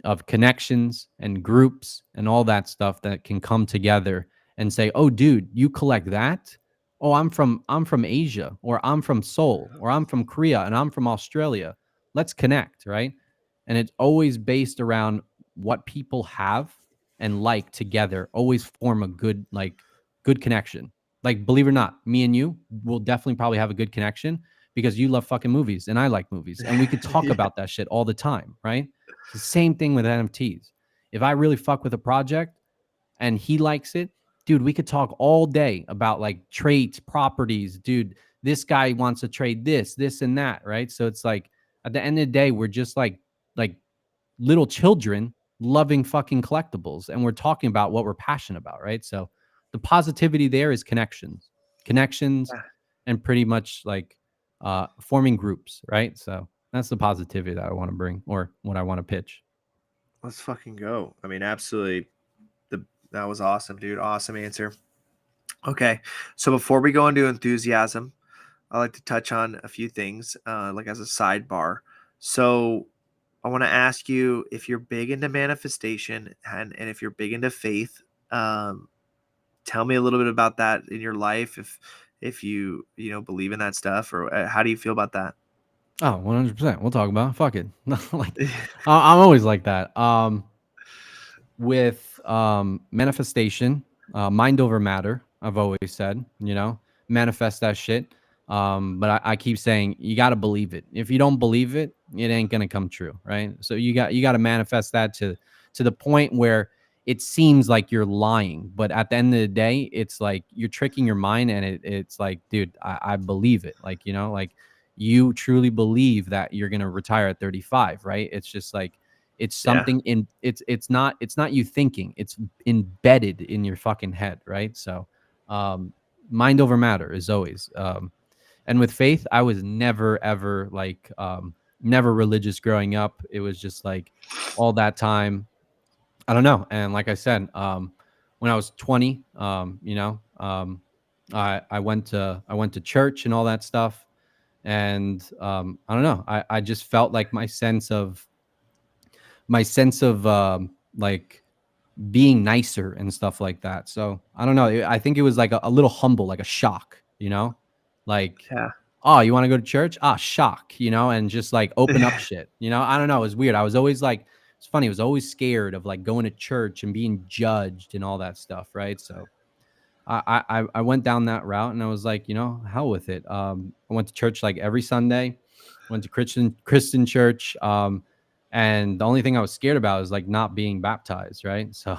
of connections and groups and all that stuff that can come together and say, "Oh dude, you collect that? Oh, I'm from Asia, or I'm from Seoul, or I'm from Korea, and I'm from Australia. Let's connect," right? And it's always based around what people have and like together, always form a good connection. Like, believe it or not, me and you will definitely probably have a good connection because you love fucking movies and I like movies, and we could talk Yeah. about that shit all the time, right? It's the same thing with NFTs. If I really fuck with a project and he likes it, dude, we could talk all day about like traits, properties. Dude, this guy wants to trade this, and that, right? So it's like at the end of the day, we're just like little children loving fucking collectibles, and we're talking about what we're passionate about, right? So the positivity there is connections, and pretty much like forming groups, right? So that's the positivity that I want to bring, or what I want to pitch. Let's fucking go. I mean, absolutely. That was awesome, dude. Awesome answer. Okay, so before we go into enthusiasm, I like to touch on a few things, like as a sidebar. So I want to ask you if you're big into manifestation, and if you're big into faith. Tell me a little bit about that in your life, if you believe in that stuff, or how do you feel about that? Oh, 100%. We'll talk about it. Fuck it. Like I'm always like that. With manifestation, mind over matter, I've always said, manifest that shit. But I keep saying you got to believe it. If you don't believe it, it ain't gonna come true, right? So you got to manifest that to the point where it seems like you're lying, but at the end of the day, it's like you're tricking your mind, and it's like, dude, I believe it. Like, like you truly believe that you're gonna retire at 35, right? It's just like it's Yeah. something in it's not you thinking, it's embedded in your fucking head, right? So um mind over matter is always and with faith, I was never ever like never religious growing up. It was just like all that time, I don't know. And like I said, when I was 20, I went to church and all that stuff. And I don't know, I just felt like my sense of like being nicer and stuff like that. So I don't know. I think it was like a little humble, like a shock, like Yeah. oh, you want to go to church? Ah, shock, and just like open up shit. I don't know. It was weird. I was always like, it's funny. I was always scared of like going to church and being judged and all that stuff. Right. So I went down that route and I was like, hell with it. I went to church like every Sunday, went to Christian church. And the only thing I was scared about is like not being baptized. Right. So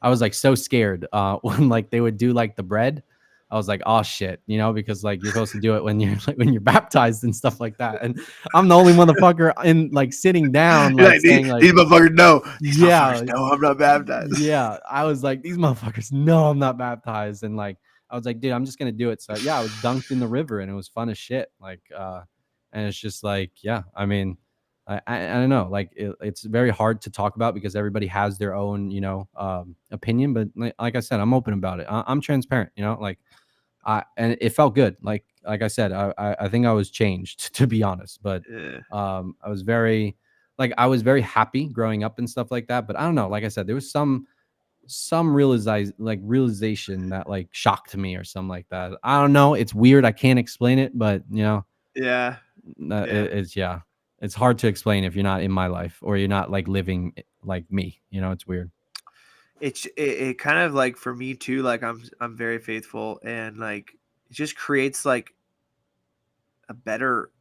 I was like so scared when like they would do like the bread. I was like, oh shit, because like you're supposed to do it when you're like when you're baptized and stuff like that. And I'm the only motherfucker in like sitting down, You're like like, saying like, these motherfuckers know. These yeah, motherfuckers know I'm not baptized. yeah. I was like, these motherfuckers know I'm not baptized. And like, I was like, dude, I'm just gonna do it. So yeah, I was dunked in the river and it was fun as shit. Like, and it's just like, yeah, I mean, I don't know, like it's very hard to talk about because everybody has their own, opinion. But like I said, I'm open about it. I'm transparent, like and it felt good. Like I said, I think I was changed to be honest. But Yeah. I was very I was very happy growing up and stuff like that. But I don't know, like I said, there was some realization that like shocked me or something like that. I don't know. It's weird. I can't explain it, but Yeah. it's it's hard to explain if you're not in my life or you're not like living like me. It's weird. It kind of like for me too, like I'm very faithful, and like it just creates like a better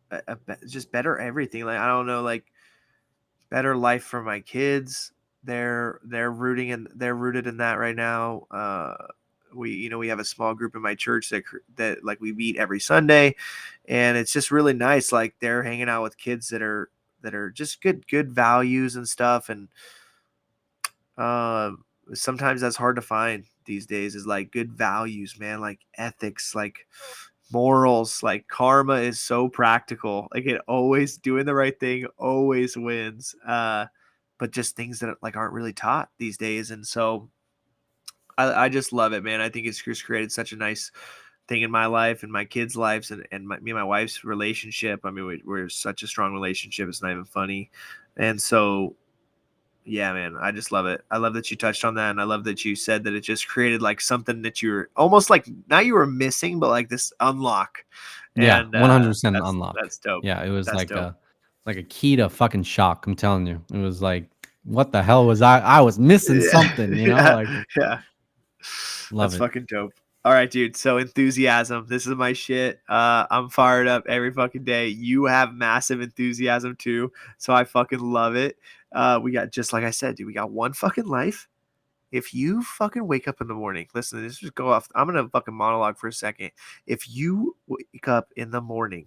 just better everything. Like I don't know, like better life for my kids. They're rooted in that right now. We have a small group in my church that like we meet every Sunday, and it's just really nice. Like they're hanging out with kids that are just good values and stuff. And um sometimes that's hard to find these days, is like good values, man, like ethics, like morals. Like karma is so practical, like it always doing the right thing always wins. But just things that like aren't really taught these days. And so I just love it, man. I think it's just created such a nice thing in my life and my kids' lives, and me and my wife's relationship. I mean, we're such a strong relationship. It's not even funny. And so, yeah, man, I just love it. I love that you touched on that. And I love that you said that it just created like something that you're almost like not you were missing, but like this unlock. Yeah, And 100% unlock. that's dope. Yeah, it was That's dope. like a key to fucking shock. I'm telling you, it was like, what the hell was I was missing something, Yeah. like Yeah. love That's it. fucking dope. All right, dude. So enthusiasm. This is my shit. I'm fired up every fucking day. You have massive enthusiasm too. So I fucking love it. We got, just like I said, dude, we got one fucking life. If you fucking wake up in the morning, listen, this just go off. I'm gonna fucking monologue for a second. If you wake up in the morning,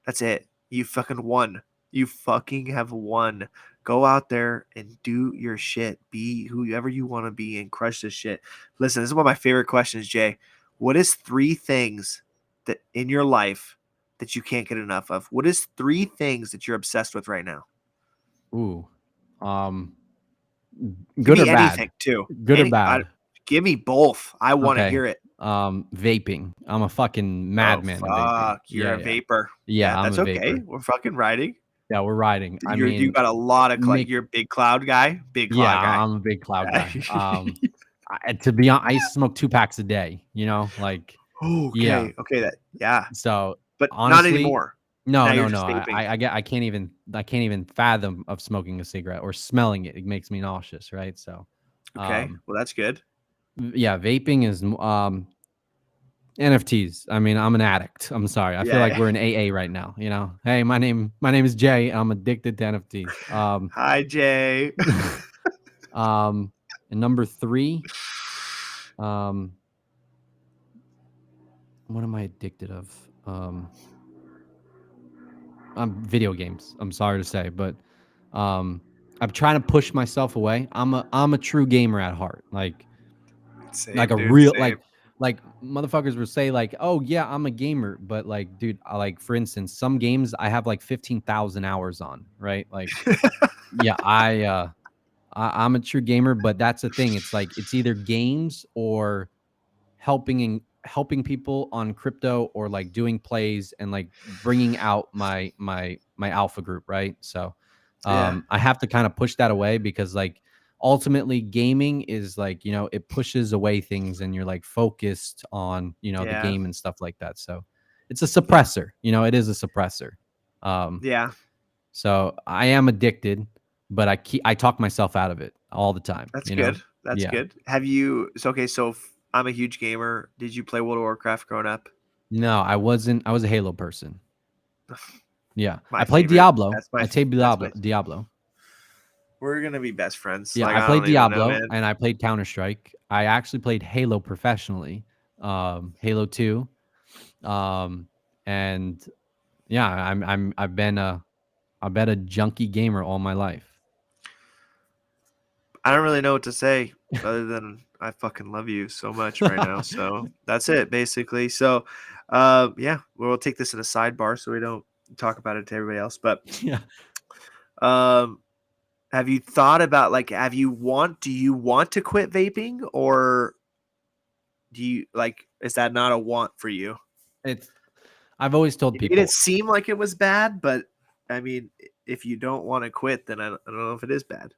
that's it. You fucking won. You fucking have won. Go out there and do your shit. Be whoever you want to be and crush this shit. Listen, this is one of my favorite questions, Jay. What is 3 things that in your life that you can't get enough of? What is 3 things that you're obsessed with right now? Ooh, um, Give good me or bad? anything too. Good or bad? Give me both. I want to Okay. hear it. Vaping. I'm a fucking Oh madman at vaping. fuck, you're a Yeah, vapor. yeah. Yeah, I'm that's a okay. vapor. We're fucking riding. Yeah, we're riding. I You mean, got a lot of make you're a big cloud guy. Big yeah, cloud guy. I'm a big cloud guy. To be honest, I used to smoke 2 packs a day. Like yeah. Okay, yeah, So but not honestly, anymore. no, Now no, you're no. just vaping. I can't even fathom of smoking a cigarette or smelling it. It makes me nauseous, right? So, Okay, um, well that's good. yeah, vaping is NFTs. I mean, I'm an addict. I'm sorry. I feel like Yeah. we're in AA right now. Hey, my name is Jay. I'm addicted to NFTs. Hi, Jay. And number 3, um, what am I addicted of? Video games. I'm sorry to say, but I'm trying to push myself away. I'm a true gamer at heart. Like Same, a dude. real Same. like motherfuckers would say like, "Oh yeah, I'm a gamer," but like, dude, like for instance, some games I have like 15,000 hours on, right? Like, yeah, I'm a true gamer, but that's the thing. It's like it's either games or helping people on crypto or like doing plays and like bringing out my alpha group, right? So Yeah, I have to kind of push that away because like ultimately gaming is like, it pushes away things and you're like focused on, the yeah, game and stuff like that. So it's a suppressor. You know, it is a suppressor. Yeah, So I am addicted, but I talk myself out of it all the time. that's You know, good. That's yeah. good. Have you? So okay, so I'm a huge gamer. Did you play World of Warcraft growing up? No, I wasn't. I was a Halo person. Yeah, I My played favorite. Diablo. I played That's my. Diablo. We're gonna be best friends. Yeah, Like I I played don't even know, Diablo man. and I played Counter-Strike. I actually played Halo professionally, Halo 2. And yeah, I've been a junkie gamer all my life. I don't really know what to say other than I fucking love you so much right now. So that's it, basically. So, yeah, we'll take this in a sidebar so we don't talk about it to everybody else. But, Yeah. um, have you thought about like, do you want to quit vaping, or do you like, is that not a want for you? I've always told You made it people seem like it was bad, but I mean, if you don't want to quit, then I don't know if it is bad.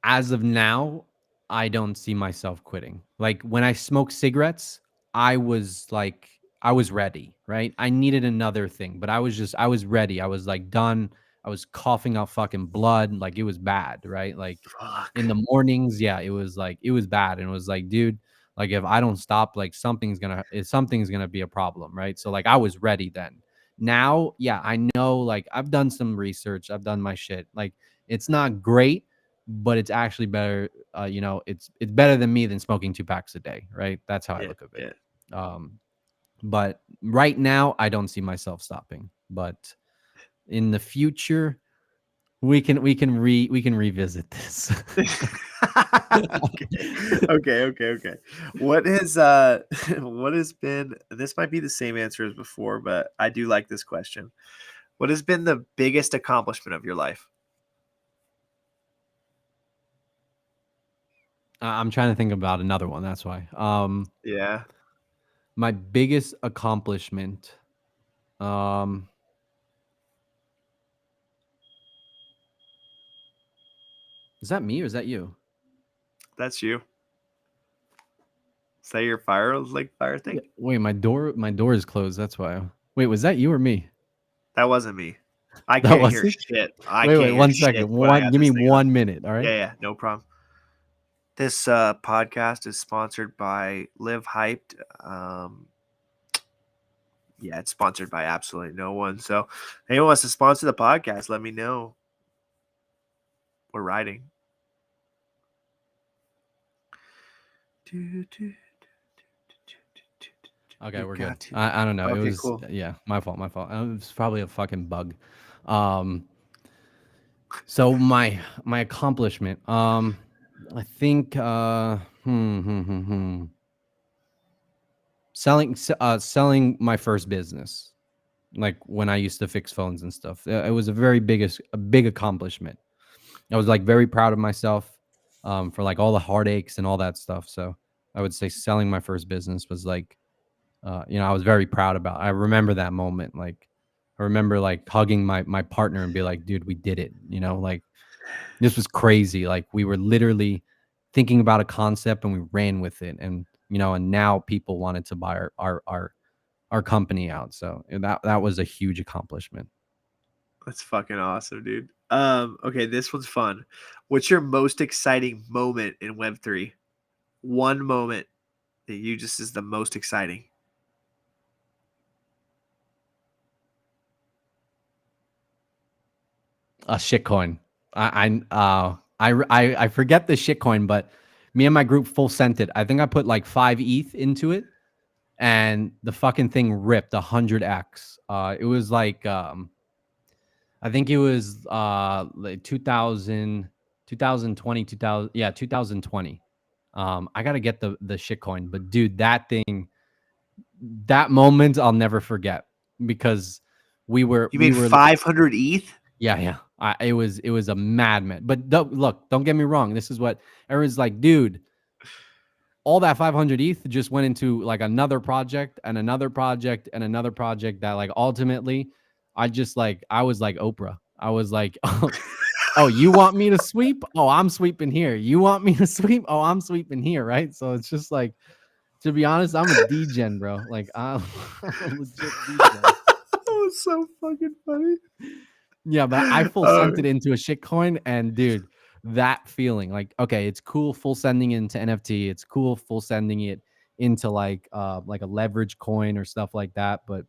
as of now, I don't see myself quitting. Like when I smoked cigarettes, I was like, I was ready, right? I needed another thing, but I was ready. I was like done. I was coughing out fucking blood. Like it was bad, right? Like Fuck. in the mornings, yeah, it was like, it was bad. And it was like, dude, like if I don't stop, like something's gonna be a problem, right? So like I was ready then. Now, yeah, I know, like I've done some research, I've done my shit. Like it's not great, but it's actually better. You know, it's better than me than smoking 2 packs a day, right? That's how I Yeah, look at it. yeah. But right now, I don't see myself stopping. But in the future, we can revisit this. Okay. What has what has been, this might be the same answer as before, but I do like this question. What has been the biggest accomplishment of your life? I'm trying to think about another one. That's why. Yeah. My biggest accomplishment. Um, is that me or is that you? That's you. Say your fire thing? Wait, my door is closed. That's why. Wait, was that you or me? That wasn't me. I That can't hear wasn't. shit. I Wait, can't hear 1 second. shit when I got Give me this thing on. 1 minute. All right. Yeah, no problem. This podcast is sponsored by Live Hyped. Yeah, it's sponsored by absolutely no one. So, if anyone wants to sponsor the podcast, let me know. We're riding. Okay, we're got good. to. I don't know. It Okay, was cool. yeah, my fault. It was probably a fucking bug. So my accomplishment. I think selling my first business, like when I used to fix phones and stuff. It was a big accomplishment. I was like very proud of myself for like all the heartaches and all that stuff. So I would say selling my first business was like, you know, I was very proud about. I remember that moment. Like I remember like hugging my partner and be like, dude, we did it. You know, like this was crazy. Like we were literally thinking about a concept and we ran with it. And you know, and now people wanted to buy our company out. So that was a huge accomplishment. That's fucking awesome, dude. Okay, this one's fun. What's your most exciting moment in Web3? One moment that you just is the most exciting. A shitcoin. I forget the shitcoin, but me and my group full sent it. I think I put like 5 ETH into it, and the fucking thing ripped 100x. It was like I think it was like 2020. I gotta get the shitcoin, but dude, that moment I'll never forget because You we made were 500 ETH? yeah. It was a madman. But look, don't get me wrong. This is what everyone's like, dude. All that 500 ETH just went into like another project and another project and another project that like ultimately, I was like Oprah. I was like, oh, you want me to sweep? Oh, I'm sweeping here. You want me to sweep? Oh, I'm sweeping here, right? So it's just like To be honest, I'm a degen, bro. Like I'm a legit degen. That was so fucking funny. Yeah, but I full Oh, sent it into a shitcoin, and dude, that feeling, like, okay, it's cool full sending into NFT. It's cool full sending it into like a leverage coin or stuff like that. But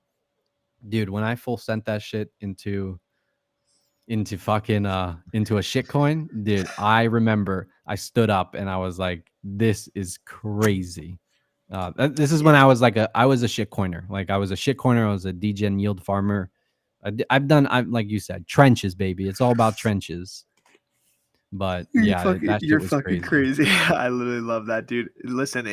dude, when I full sent that shit into fucking into a shitcoin, dude, I remember I stood up and I was like, this is crazy. This is when yeah. I was a shitcoiner. Like I was a shitcoiner. I was a degen yield farmer. I'm like you said, trenches, baby. It's all about trenches. But yeah, that shit You're was fucking crazy. crazy. I literally love that, dude. Listen,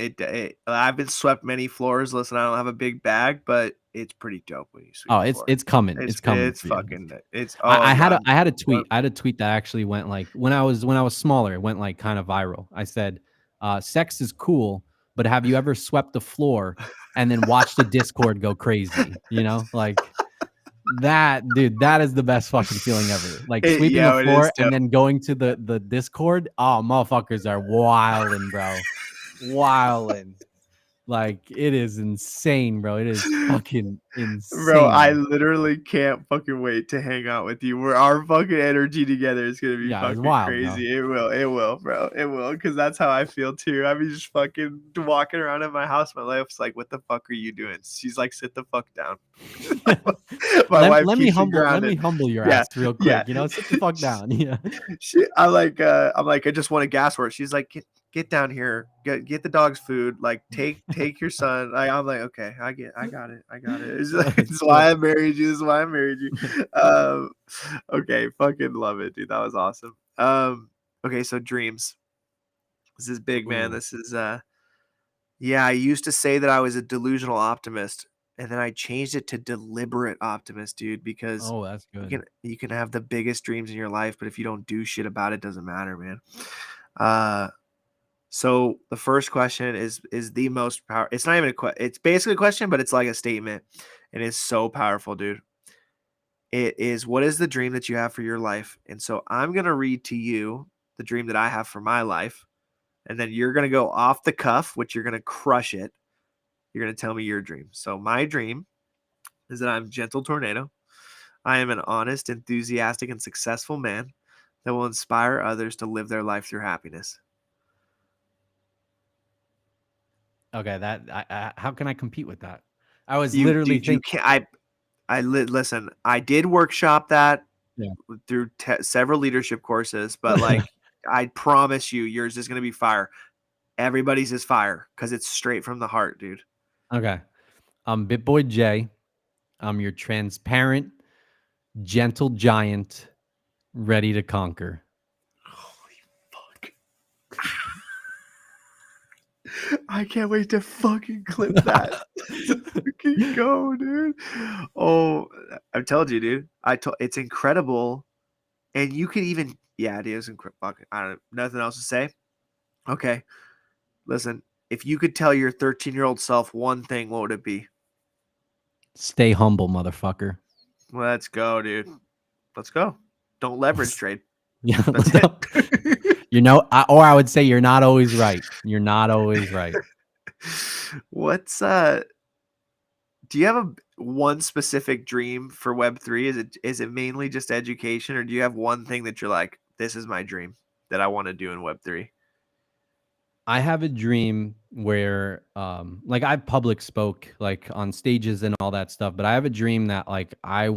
I've been swept many floors. Listen, I don't have a big bag, but it's pretty dope when you sweep Oh, a it's floor. it's coming. It's coming It's for you. fucking it's oh god. I had a tweet. I had a tweet that actually went like when I was smaller, it went like kind of viral. I said, sex is cool, but have you ever swept the floor and then watched the Discord go crazy? You know, like that, dude, that is the best fucking feeling ever. Like sweeping the It is floor and dope. then going to the Discord. Oh, motherfuckers are wilding, bro. Wilding. Like it is insane, bro. It is fucking Bro, I insane. literally can't fucking wait to hang out with you. Where our fucking energy together is gonna be Yeah, it's fucking wild, bro. crazy. It will, bro. It will, because that's how I feel too. I mean, just fucking walking around in my house. My wife's like, "What the fuck are you doing?" She's like, "Sit the fuck down." My wife let keeps me me grounded. humble your Yeah, ass real yeah. quick. You know, sit the fuck down. Yeah. I'm like, I just want a gas work. She's like, get down here, get the dog's food, like take your son. I'm like, okay, I got it. It's, Let's it's go. why I married you. This is why I married you. Okay, fucking love it, dude. That was awesome. Okay, so dreams. This is big, man. Ooh. This is yeah, I used to say that I was a delusional optimist, and then I changed it to deliberate optimist, dude, because Oh, that's good. you can have the biggest dreams in your life, but if you don't do shit about it, doesn't matter, man. Uh so the first question is the most power. It's not even a question. It's basically a question, but it's like a statement, and it's so powerful, dude. It is, what is the dream that you have for your life? And so I'm gonna read to you the dream that I have for my life, and then you're gonna go off the cuff, which you're gonna crush it. You're gonna tell me your dream. So my dream is that I'm Gentle Tornado. I am an honest, enthusiastic, and successful man that will inspire others to live their life through happiness. Okay, that how can I compete with that? I was You, literally dude, you thinking. can't. Listen. I did workshop that Yeah. through several leadership courses, but like, I promise you, yours is gonna be fire. Everybody's is fire because it's straight from the heart, dude. Okay. I'm BitBoyJay. I'm your transparent, gentle giant, ready to conquer. Holy fuck! I can't wait to fucking clip that. To fucking go, dude. Oh, I told you, dude. It's incredible, and you could even, yeah, it is incredible. I don't nothing else to say. Okay, listen. If you could tell your 13-year-old self one thing, what would it be? Stay humble, motherfucker. Let's go, dude. Let's go. Don't leverage trade. Yeah. That's it. You know, or I would say you're not always right. You're not always right. What's do you have one specific dream for Web3? Is it mainly just education, or do you have one thing that you're like, this is my dream that I want to do in Web3? I have a dream where like I public spoke like on stages and all that stuff, but I have a dream that like I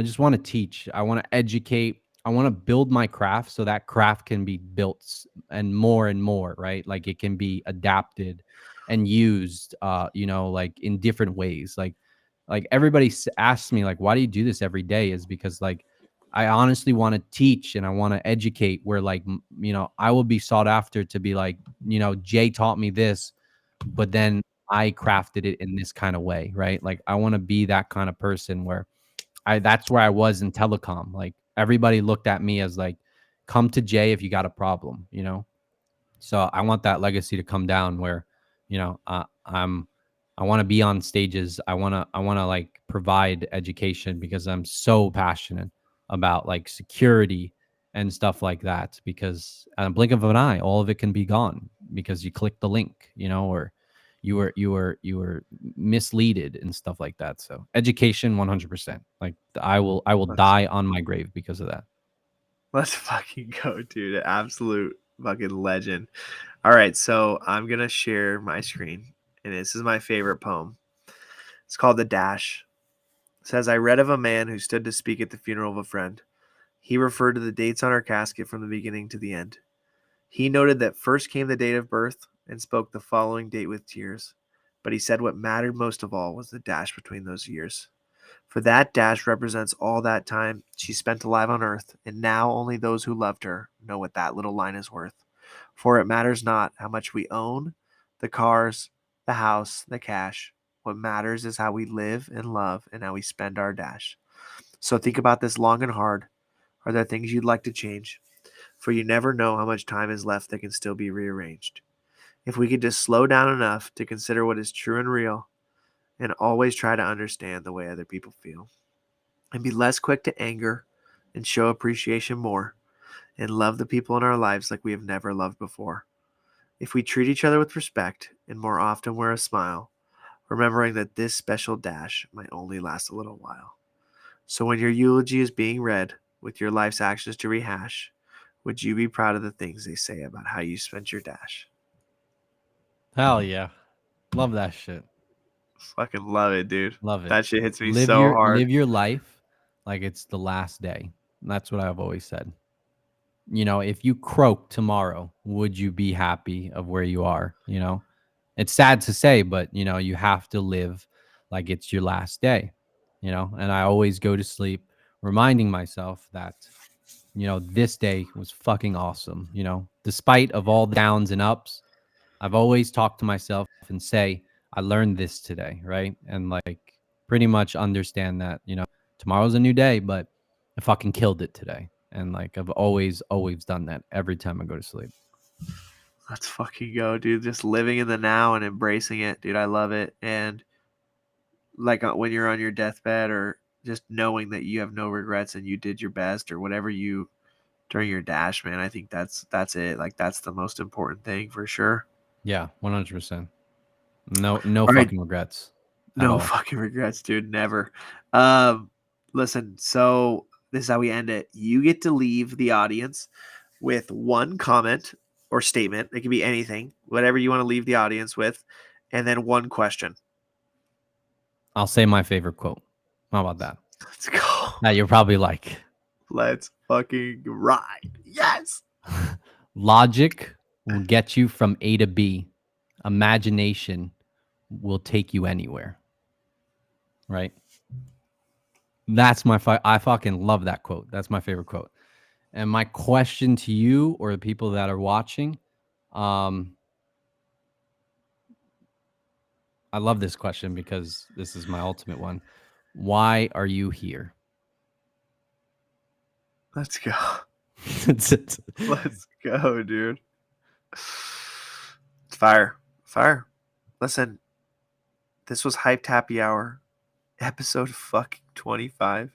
just want to teach. I want to educate. I want to build my craft so that craft can be built and more, right? Like it can be adapted and used, you know, like in different ways. Like everybody asks me, like, why do you do this every day? Is because like I honestly want to teach and I want to educate where like, you know, I will be sought after to be like, you know, Jay taught me this, but then I crafted it in this kind of way, right? Like I want to be that kind of person where that's where I was in telecom. Like everybody looked at me as like, come to Jay if you got a problem, you know? So I want that legacy to come down where, you know, I want to be on stages. I want to like provide education because I'm so passionate about like security and stuff like that. Because at a blink of an eye, all of it can be gone. because you clicked the link, or you were misleaded and stuff like that. So education 100%. Like I will Let's die on my grave because of that. let's fucking go, dude. Absolute fucking legend. All right, so I'm gonna share my screen, and this is my favorite poem. It's called The Dash. It says, I read of a man who stood to speak at the funeral of a friend. He referred to the dates on our casket from the beginning to the end. He noted that first came the date of birth and spoke the following date with tears. But he said what mattered most of all was the dash between those years. For that dash represents all that time she spent alive on earth, and now only those who loved her know what that little line is worth. For it matters not how much we own, the cars, the house, the cash. What matters is how we live and love and how we spend our dash. So think about this long and hard. Are there things you'd like to change? For you never know how much time is left that can still be rearranged. If we could just slow down enough to consider what is true and real, and always try to understand the way other people feel, and be less quick to anger and show appreciation more, and love the people in our lives like we have never loved before. If we treat each other with respect and more often wear a smile, remembering that this special dash might only last a little while. So when your eulogy is being read with your life's actions to rehash, would you be proud of the things they say about how you spent your dash? Hell yeah. Love that shit. Fucking love it, dude. Love it. That shit hits me so hard. Live your life like it's the last day. That's what I've always said. If you croak tomorrow, would you be happy of where you are? It's sad to say, but you have to live like it's your last day. And I always go to sleep reminding myself that this day was fucking awesome. Despite of all the downs and ups, I've always talked to myself and say, I learned this today, right? And like pretty much understand that, tomorrow's a new day, but I fucking killed it today. And like I've always done that every time I go to sleep. Let's fucking go, dude. Just living in the now and embracing it, dude. I love it. And like when you're on your deathbed, or just knowing that you have no regrets and you did your best, or whatever you during your dash, man. I think that's it. Like that's the most important thing for sure. Yeah, 100%. No All right. fucking regrets at No all. fucking regrets, dude. Never. Um, Listen, so this is how we end it. You get to leave the audience with one comment or statement. It can be anything, whatever you want to leave the audience with, and then one question. I'll say my favorite quote. How about that? Let's go. That you're probably like. Let's fucking ride. Yes. Logic will get you from A to B. Imagination will take you anywhere. Right? That's I fucking love that quote. That's my favorite quote. And my question to you or the people that are watching, I love this question because this is my ultimate one. Why are you here? Let's go. That's it. Let's go, dude. Fire. Fire. Listen, this was Hyped Happy Hour, episode fucking 25,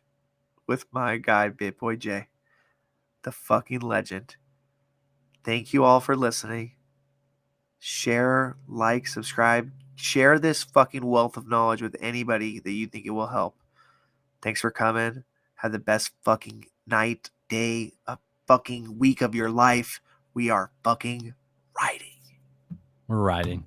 with my guy, BitBoyJay, the fucking legend. Thank you all for listening. Share, like, subscribe. Share this fucking wealth of knowledge with anybody that you think it will help. Thanks for coming. Have the best fucking night, day, a fucking week of your life. We are fucking riding. We're riding.